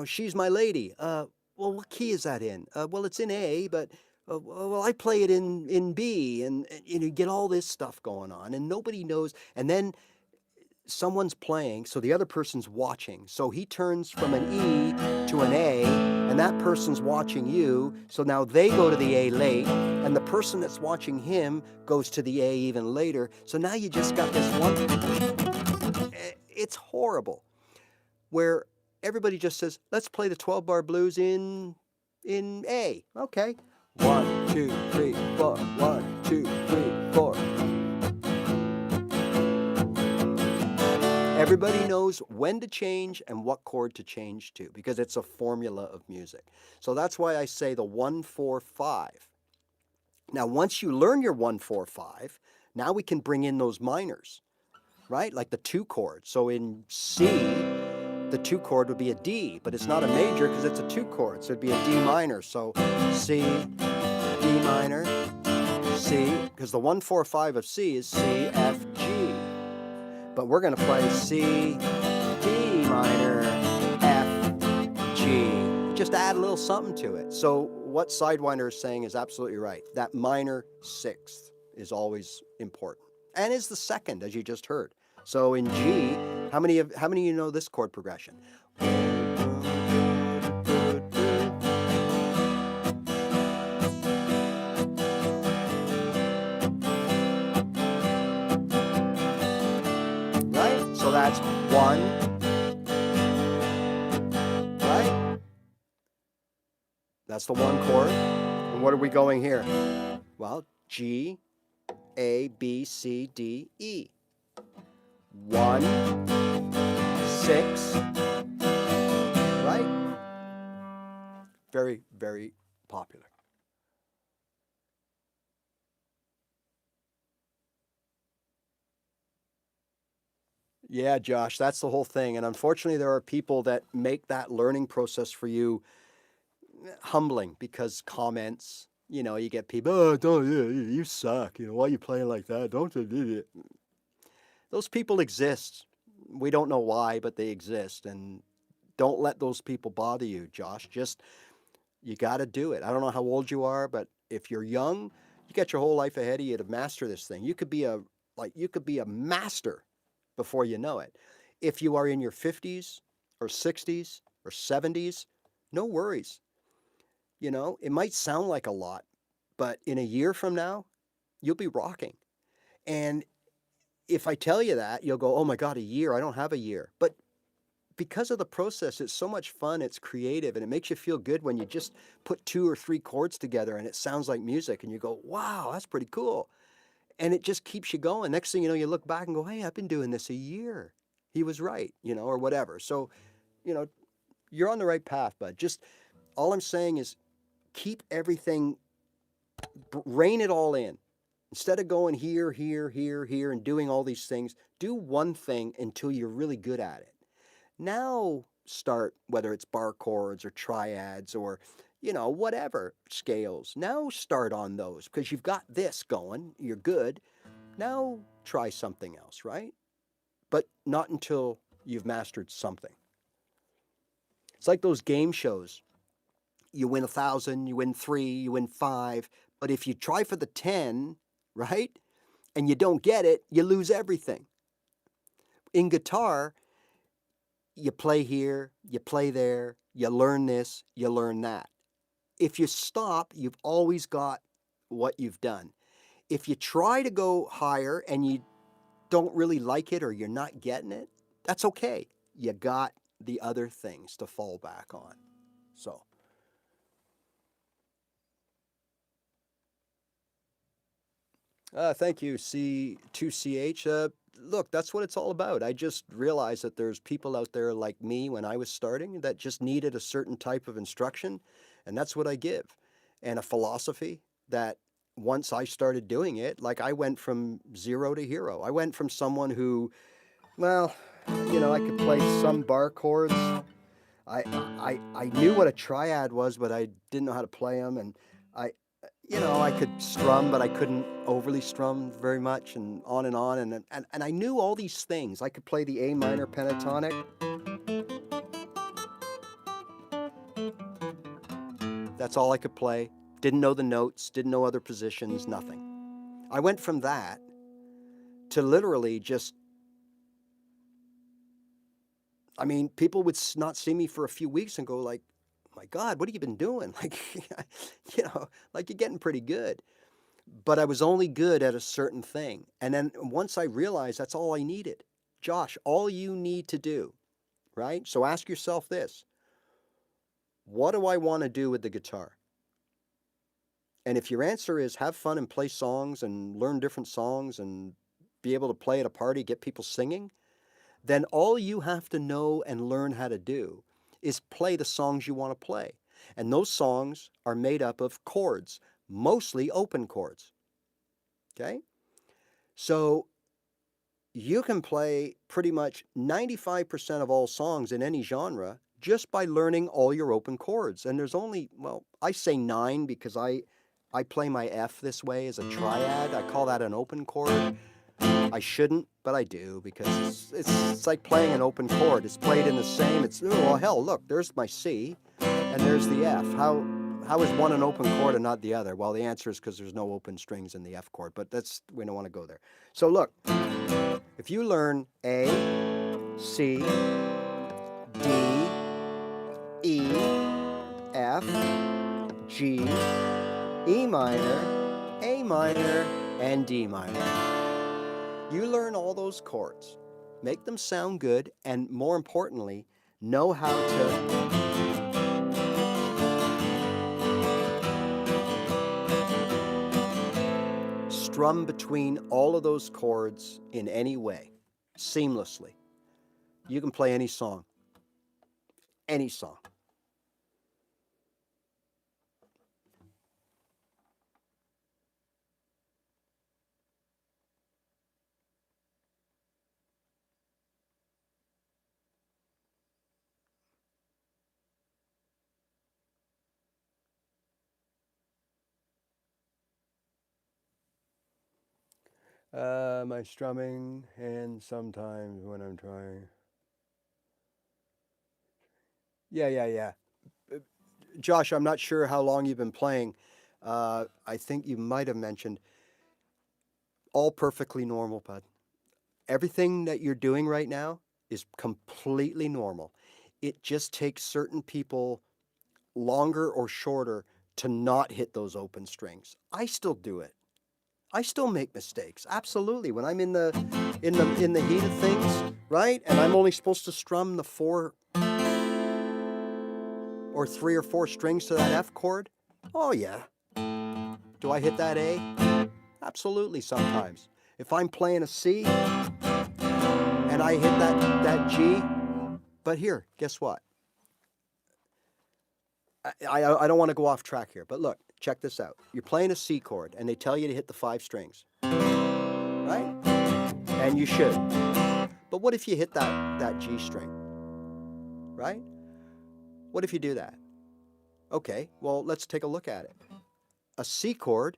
She's My Lady? Well, what key is that in? Well, it's in A, but, well, I play it in B. And you get all this stuff going on, and nobody knows. And then someone's playing, so the other person's watching. So he turns from an E to an A, and that person's watching you. So now they go to the A late, and the person that's watching him goes to the A even later. So now you just got this one. It's horrible, where everybody just says, let's play the 12-bar blues in A. Okay. 1, 2, 3, 4. 1, 2, 3, 4. Everybody knows when to change and what chord to change to, because it's a formula of music. So that's why I say the 1, 4, 5. Now, once you learn your 1, 4, 5, now we can bring in those minors, right? Like the 2 chord. So in C, the 2 chord would be a D, but it's not a major because it's a 2 chord. So it'd be a D minor. So C, D minor, C, because the 1, 4, 5 of C is C, F, G. But we're going to play C, D minor, F, G. Just add a little something to it. So what Sidewinder is saying is absolutely right. That minor 6th is always important, and is the 2nd, as you just heard. So in G, how many of you know this chord progression? So that's 1, right? That's the 1 chord. And what are we going here? Well, G, A, B, C, D, E. 1, 6, right? Very, very popular. Yeah, Josh, that's the whole thing. And unfortunately, there are people that make that learning process for you humbling, because comments, you get people, oh, don't, you suck. Why are you playing like that? Don't do it. Those people exist. We don't know why, but they exist. And don't let those people bother you, Josh. You got to do it. I don't know how old you are, but if you're young, you got your whole life ahead of you to master this thing. You could be a master before you know it. If you are in your 50s or 60s or 70s, no worries. It might sound like a lot, but in a year from now, you'll be rocking. And if I tell you that, you'll go, oh my God, a year, I don't have a year. But because of the process, it's so much fun, it's creative, and it makes you feel good when you just put 2 or 3 chords together and it sounds like music and you go, wow, that's pretty cool. And it just keeps you going. Next thing you know, you look back and go, hey, I've been doing this a year. He was right, or whatever. So, you know, you're on the right path, bud. Just all I'm saying is keep everything, rein it all in. Instead of going here, here, here, here, and doing all these things, do one thing until you're really good at it. Now start, whether it's bar chords or triads or, whatever scales. Now start on those because you've got this going. You're good. Now try something else, right? But not until you've mastered something. It's like those game shows. You win 1,000, you win 3, you win 5. But if you try for the 10, right, and you don't get it, you lose everything. In guitar, you play here, you play there, you learn this, you learn that. If you stop, you've always got what you've done. If you try to go higher and you don't really like it or you're not getting it, that's okay. You got the other things to fall back on. So. Thank you, C2CH. Look, that's what it's all about. I just realized that there's people out there like me when I was starting that just needed a certain type of instruction, and that's what I give. And a philosophy that once I started doing it, like I went from zero to hero. I went from someone who, well, I could play some bar chords. I knew what a triad was, but I didn't know how to play them, and I could strum, but I couldn't overly strum very much, and on and on. And I knew all these things. I could play the A minor pentatonic. That's all I could play. Didn't know the notes, didn't know other positions, nothing. I went from that to literally just, people would not see me for a few weeks and go like, my God, what have you been doing? Like, like you're getting pretty good. But I was only good at a certain thing. And then once I realized that's all I needed, Josh, all you need to do, right? So ask yourself this: what do I want to do with the guitar? And if your answer is have fun and play songs and learn different songs and be able to play at a party, get people singing, then all you have to know and learn how to do is play the songs you want to play. And those songs are made up of chords, mostly open chords. Okay? So you can play pretty much 95% of all songs in any genre just by learning all your open chords. And there's only, well, I say 9 because I play my F this way as a triad. I call that an open chord. I shouldn't, but I do because it's like playing an open chord. It's played in the same, well, hell, look, there's my C and there's the F. How is one an open chord and not the other? Well, the answer is because there's no open strings in the F chord, but we don't want to go there. So look, if you learn A, C, D, E, F, G, E minor, A minor, and D minor. You learn all those chords, make them sound good, and more importantly, know how to strum between all of those chords in any way, seamlessly. You can play any song. Any song. My strumming, and sometimes when I'm trying. Yeah. Josh, I'm not sure how long you've been playing. I think you might have mentioned all perfectly normal, bud. Everything that you're doing right now is completely normal. It just takes certain people longer or shorter to not hit those open strings. I still do it. I still make mistakes. Absolutely. When I'm in the heat of things, right? And I'm only supposed to strum the 4 or 3 or 4 strings to that F chord. Oh yeah. Do I hit that A? Absolutely sometimes. If I'm playing a C and I hit that G, but here, guess what? I don't want to go off track here, but look, check this out. You're playing a C chord and they tell you to hit the 5 strings, right? And you should. But what if you hit that G string, right? What if you do that? Okay, well, let's take a look at it. A C chord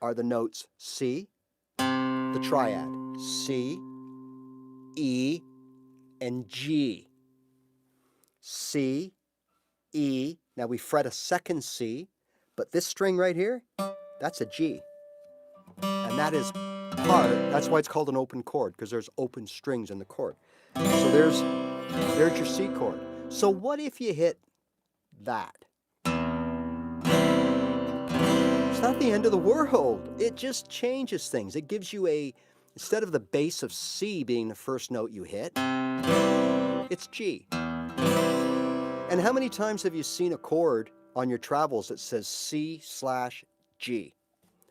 are the notes C, the triad, C, E, and G. C, E, now we fret a second C, but this string right here, that's a G. And that is that's why it's called an open chord, because there's open strings in the chord. So there's your C chord. So what if you hit that? It's not the end of the world. It just changes things. It gives you instead of the bass of C being the first note you hit, it's G. And how many times have you seen a chord on your travels that says C/G?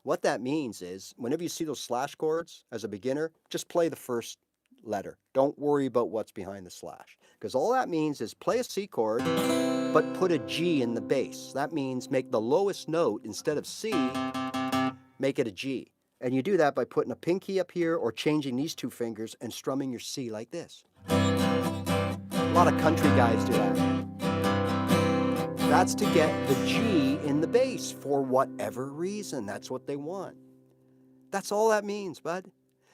What that means is, whenever you see those slash chords as a beginner, just play the first letter. Don't worry about what's behind the slash. Because all that means is play a C chord, but put a G in the bass. That means make the lowest note, instead of C, make it a G. And you do that by putting a pinky up here or changing these 2 fingers and strumming your C like this. A lot of country guys do that. That's to get the G in the bass for whatever reason. That's what they want. That's all that means, bud.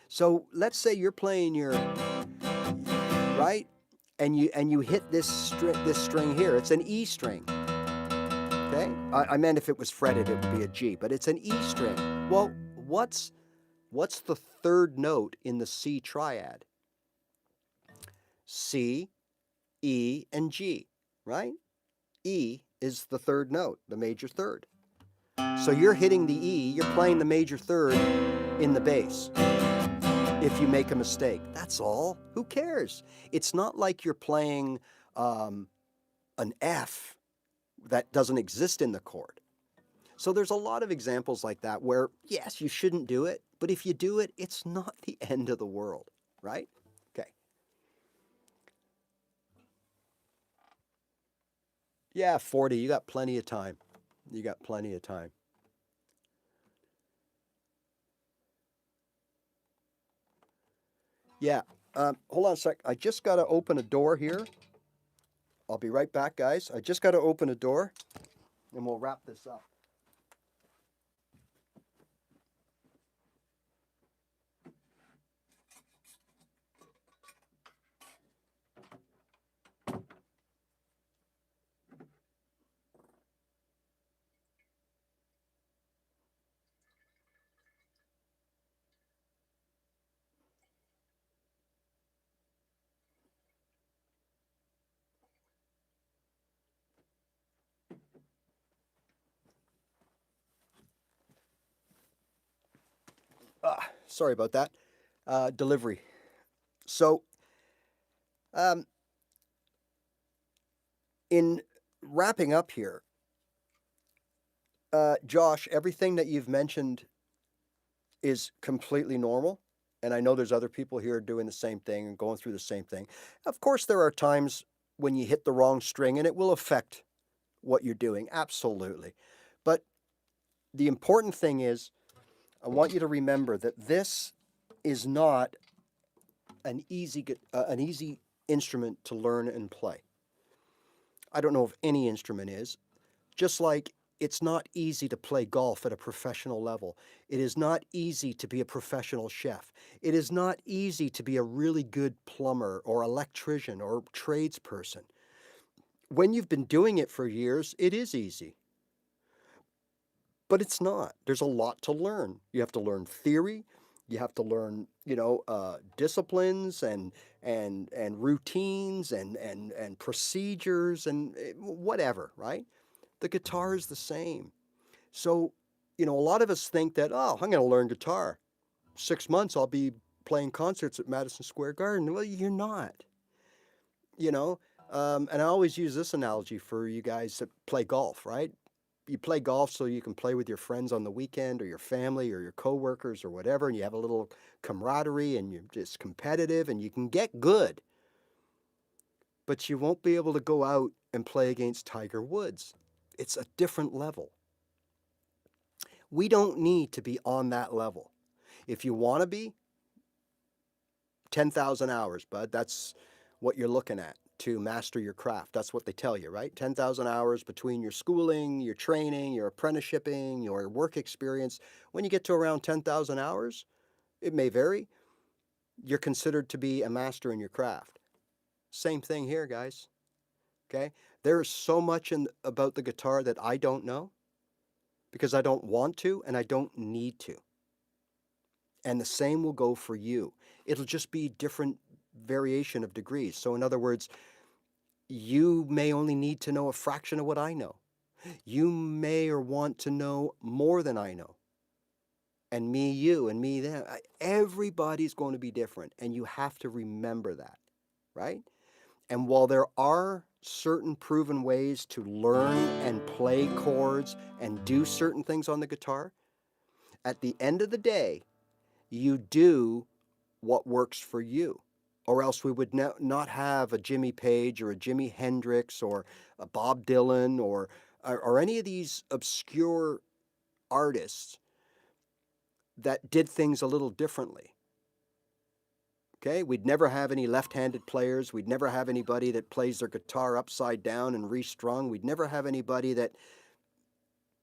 So let's say you're playing your, right? And you hit this string here. It's an E string. Okay? I meant if it was fretted, it would be a G, but it's an E string. Well, what's the third note in the C triad? C, E, and G, right? E is the third note, the major third. So you're hitting the E, you're playing the major third in the bass. If you make a mistake, that's all. Who cares? It's not like you're playing an F that doesn't exist in the chord. So there's a lot of examples like that where, yes, you shouldn't do it, but if you do it, it's not the end of the world, right? Okay. Yeah, 40, you got plenty of time. You got plenty of time. Yeah, hold on a sec. I just got to open a door here. I'll be right back, guys. I just got to open a door, and we'll wrap this up. Sorry about that. Delivery. So, in wrapping up here, Josh, everything that you've mentioned is completely normal. And I know there's other people here doing the same thing and going through the same thing. Of course, there are times when you hit the wrong string and it will affect what you're doing. Absolutely. But the important thing is, I want you to remember that this is not an easy instrument to learn and play. I don't know if any instrument is. Just like it's not easy to play golf at a professional level. It is not easy to be a professional chef. It is not easy to be a really good plumber or electrician or tradesperson. When you've been doing it for years, it is easy. But it's not. There's a lot to learn. You have to learn theory. You have to learn, disciplines and routines and procedures and whatever, right? The guitar is the same. So, a lot of us think that, oh, I'm going to learn guitar. 6 months, I'll be playing concerts at Madison Square Garden. Well, you're not, you know. And I always use this analogy for you guys that play golf, right? You play golf so you can play with your friends on the weekend or your family or your coworkers or whatever, and you have a little camaraderie and you're just competitive and you can get good. But you won't be able to go out and play against Tiger Woods. It's a different level. We don't need to be on that level. If you want to be, 10,000 hours, bud. That's what you're looking at to master your craft. That's what they tell you, right? 10,000 hours between your schooling, your training, your apprenticeshiping, your work experience. When you get to around 10,000 hours, it may vary, you're considered to be a master in your craft. Same thing here, guys. Okay? There is so much about the guitar that I don't know because I don't want to and I don't need to. And the same will go for you. It'll just be different variation of degrees. So in other words, you may only need to know a fraction of what I know. You may or want to know more than I know. And me, you, and me, them. Everybody's going to be different. And you have to remember that, right? And while there are certain proven ways to learn and play chords and do certain things on the guitar, at the end of the day, you do what works for you. Or else we would not have a Jimmy Page or a Jimi Hendrix or a Bob Dylan or any of these obscure artists that did things a little differently. Okay, we'd never have any left-handed players. We'd never have anybody that plays their guitar upside down and restrung. We'd never have anybody that,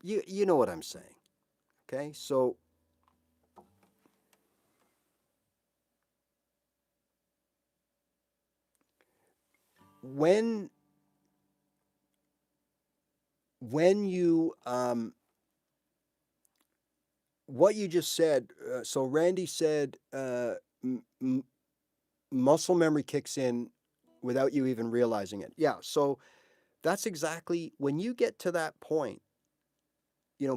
you know what I'm saying. Okay, so when you what you just said, so Randy said muscle memory kicks in without you even realizing it. Yeah, so that's exactly when you get to that point.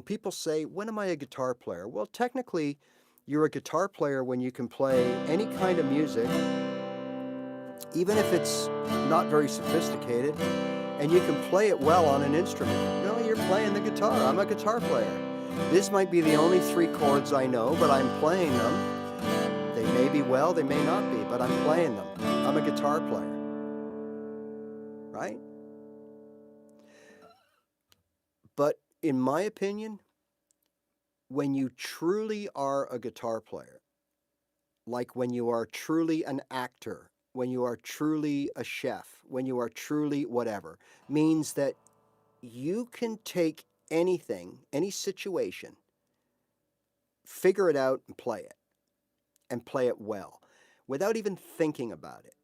People say, when am I a guitar player? Well, technically, you're a guitar player when you can play any kind of music, even if it's not very sophisticated, and you can play it well on an instrument. You're playing the guitar. I'm a guitar player. This might be the only 3 chords I know, but I'm playing them. They may be well, they may not be, but I'm playing them. I'm a guitar player. Right? But in my opinion, when you truly are a guitar player, like when you are truly an actor, when you are truly a chef, when you are truly whatever, means that you can take anything, any situation, figure it out and play it well, without even thinking about it.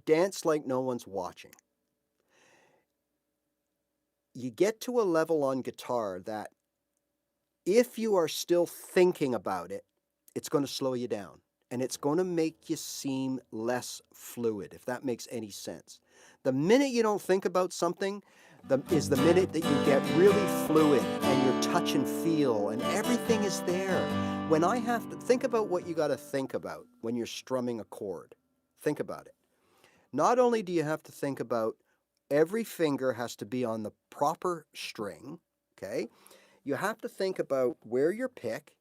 Dance like no one's watching. You get to a level on guitar that if you are still thinking about it, it's going to slow you down. And it's going to make you seem less fluid, if that makes any sense. The minute you don't think about something is the minute that you get really fluid and your touch and feel and everything is there. When I have to think about what you got to think about when you're strumming a chord, think about it. Not only do you have to think about every finger has to be on the proper string, okay? You have to think about where your pick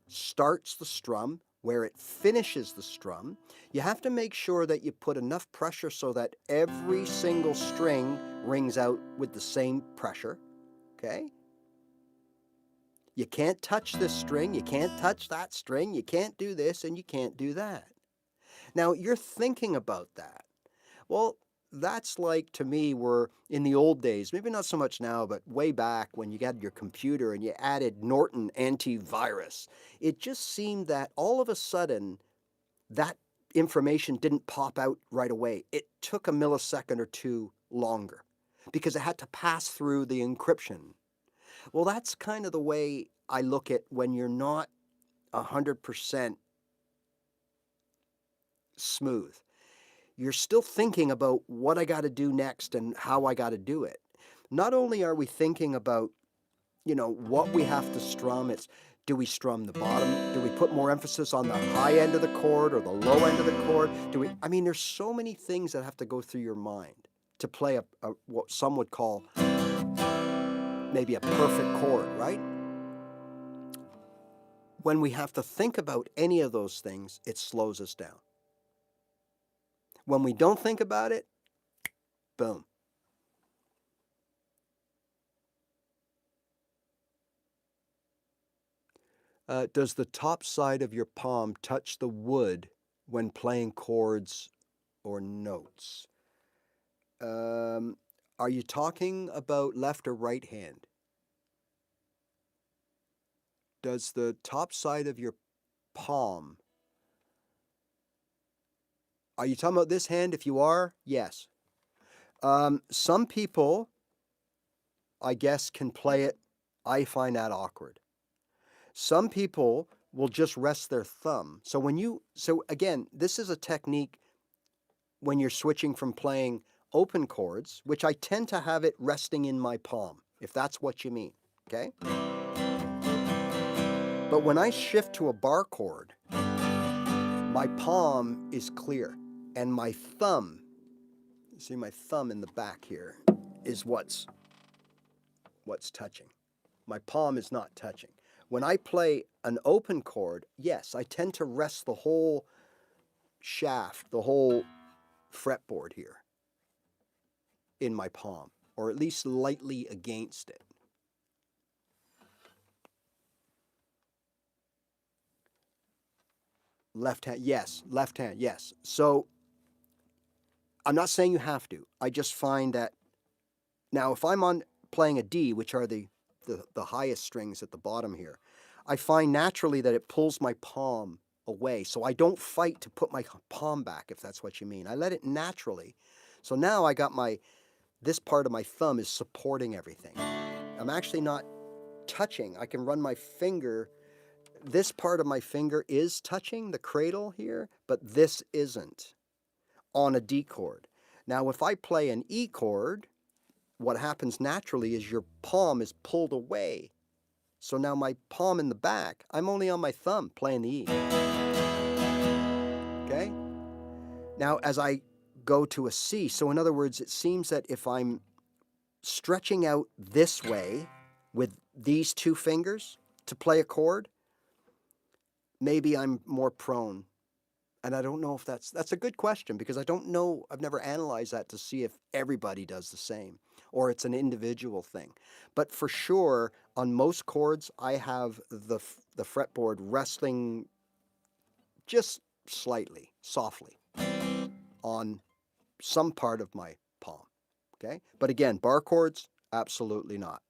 starts the strum, where it finishes the strum. You have to make sure that you put enough pressure so that every single string rings out with the same pressure, okay? You can't touch this string, you can't touch that string, you can't do this, and you can't do that. Now, you're thinking about that. Well, that's like, to me, where in the old days, maybe not so much now, but way back when you got your computer and you added Norton antivirus, it just seemed that all of a sudden that information didn't pop out right away. It took a millisecond or 2 longer because it had to pass through the encryption. Well, that's kind of the way I look at when you're not 100% smooth. You're still thinking about what I got to do next and how I got to do it. Not only are we thinking about, what we have to strum, it's do we strum the bottom? Do we put more emphasis on the high end of the chord or the low end of the chord? There's so many things that have to go through your mind to play what some would call maybe a perfect chord, right? When we have to think about any of those things, it slows us down. When we don't think about it, boom. Does the top side of your palm touch the wood when playing chords or notes? Are you talking about left or right hand? Does the top side of your palm, are you talking about this hand? If you are, yes. Some people, I guess, can play it. I find that awkward. Some people will just rest their thumb. So again, this is a technique when you're switching from playing open chords, which I tend to have it resting in my palm, if that's what you mean, okay? But when I shift to a bar chord, my palm is clear, and my thumb, you see my thumb in the back here, is what's touching. My palm is not touching. When I play an open chord, yes, I tend to rest the whole shaft, the whole fretboard here in my palm, or at least lightly against it. Left hand, yes. Left hand, yes. So I'm not saying you have to. I just find that now if I'm playing a D, which are the highest strings at the bottom here, I find naturally that it pulls my palm away. So I don't fight to put my palm back, if that's what you mean. I let it naturally. So now I got this part of my thumb is supporting everything. I'm actually not touching. I can run my finger. This part of my finger is touching the cradle here, but this isn't on a D chord. Now, if I play an E chord, what happens naturally is your palm is pulled away. So now my palm in the back, I'm only on my thumb playing the E. Okay? Now, as I go to a C, so in other words, it seems that if I'm stretching out this way with these two fingers to play a chord, maybe I'm more prone. And I don't know if that's a good question, because I don't know, I've never analyzed that to see if everybody does the same or it's an individual thing. But for sure, on most chords, I have the fretboard resting just slightly, softly on some part of my palm, okay? But again, bar chords, absolutely not,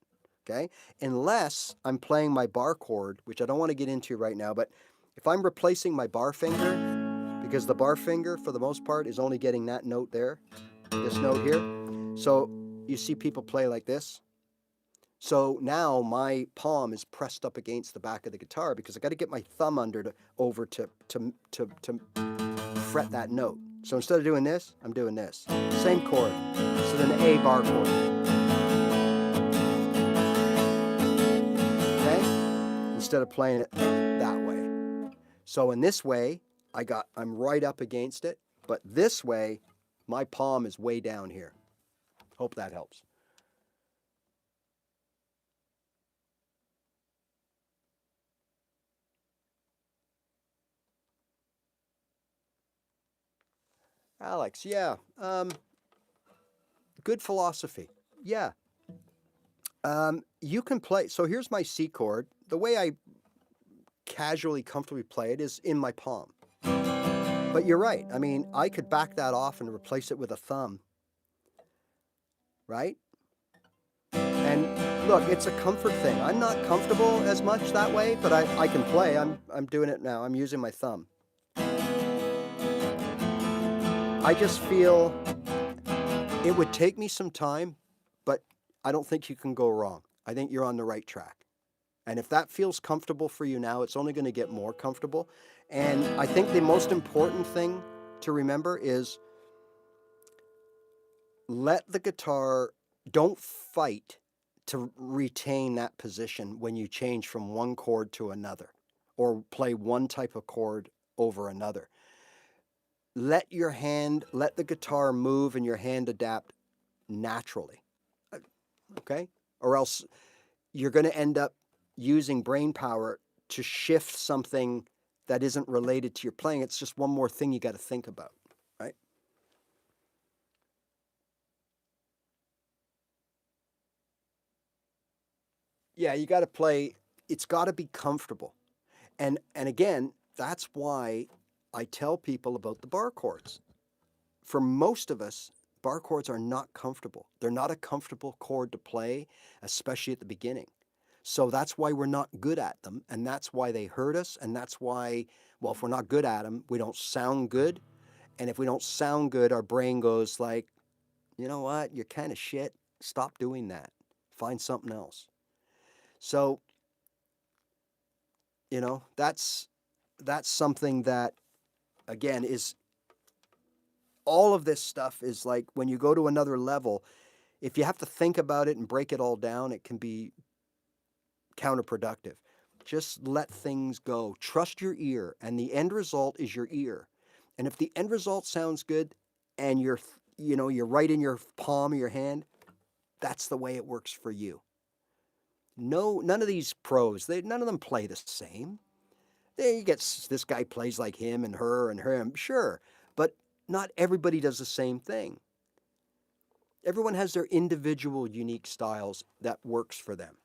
okay? Unless I'm playing my bar chord, which I don't want to get into right now, but if I'm replacing my bar finger, because the bar finger, for the most part, is only getting that note there, this note here. So you see people play like this. So now my palm is pressed up against the back of the guitar because I got to get my thumb over to fret that note. So instead of doing this, I'm doing this. Same chord. So then A bar chord. Okay? Instead of playing it that way. So in this way, I'm right up against it, but this way, my palm is way down here. Hope that helps. Alex, yeah. Good philosophy. Yeah. You can play. So here's my C chord. The way I casually, comfortably play it is in my palm. But you're right. I mean, I could back that off and replace it with a thumb. Right? And look, it's a comfort thing. I'm not comfortable as much that way, but I can play. I'm doing it now. I'm using my thumb. I just feel it would take me some time, but I don't think you can go wrong. I think you're on the right track. And if that feels comfortable for you now, it's only going to get more comfortable. And I think the most important thing to remember is let the guitar, don't fight to retain that position when you change from one chord to another or play one type of chord over another. Let the guitar move and your hand adapt naturally, okay? Or else you're going to end up using brain power to shift something that isn't related to your playing. It's just one more thing you got to think about, right? Yeah, you got to play, it's got to be comfortable. And again, that's why I tell people about the bar chords. For most of us, bar chords are not comfortable. They're not a comfortable chord to play, especially at the beginning. So that's why we're not good at them, and that's why they hurt us, and that's why, well, if we're not good at them, we don't sound good. And if we don't sound good, our brain goes like, you know what, you're kind of shit. Stop doing that. Find something else. So, that's something that, again, is all of this stuff is like when you go to another level, if you have to think about it and break it all down, it can be counterproductive. Just let things go. Trust your ear, and the end result is your ear. And if the end result sounds good and you're right in your palm of your hand, that's the way it works for you. No, none of these pros, none of them play the same. You get this guy plays like him and her and him, sure, but not everybody does the same thing. Everyone has their individual unique styles that works for them.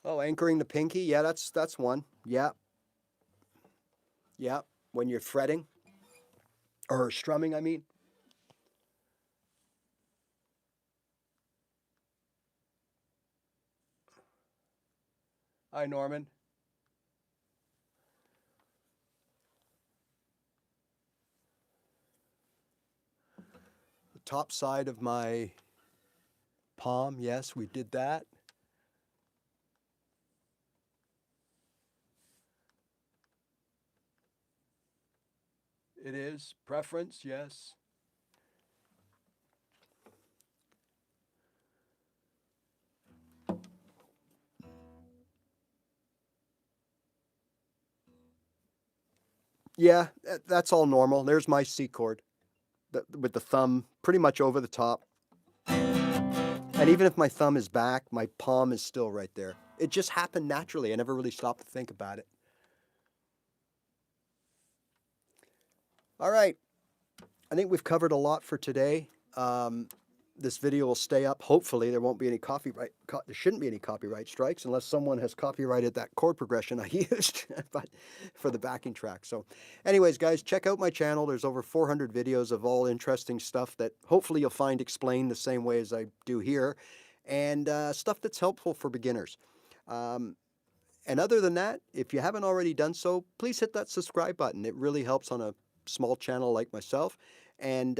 Oh, anchoring the pinky, yeah, that's one. Yeah, yeah. When you're fretting or strumming, I mean. Hi, Norman. The top side of my palm, yes, we did that. It is preference, yes. Yeah, that's all normal. There's my C chord with the thumb pretty much over the top. And even if my thumb is back, my palm is still right there. It just happened naturally. I never really stopped to think about it. All right. I think we've covered a lot for today. This video will stay up. Hopefully, there won't be any there shouldn't be any copyright strikes unless someone has copyrighted that chord progression I used but for the backing track. So anyways, guys, check out my channel. There's over 400 videos of all interesting stuff that hopefully you'll find explained the same way as I do here, and stuff that's helpful for beginners. And other than that, if you haven't already done so, please hit that subscribe button. It really helps on a small channel like myself. And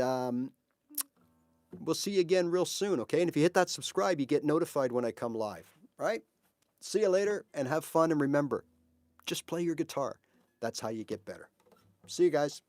we'll see you again real soon, okay? And if you hit that subscribe, you get notified when I come live, all right? See you later, and have fun, and remember, just play your guitar. That's how you get better. See you guys.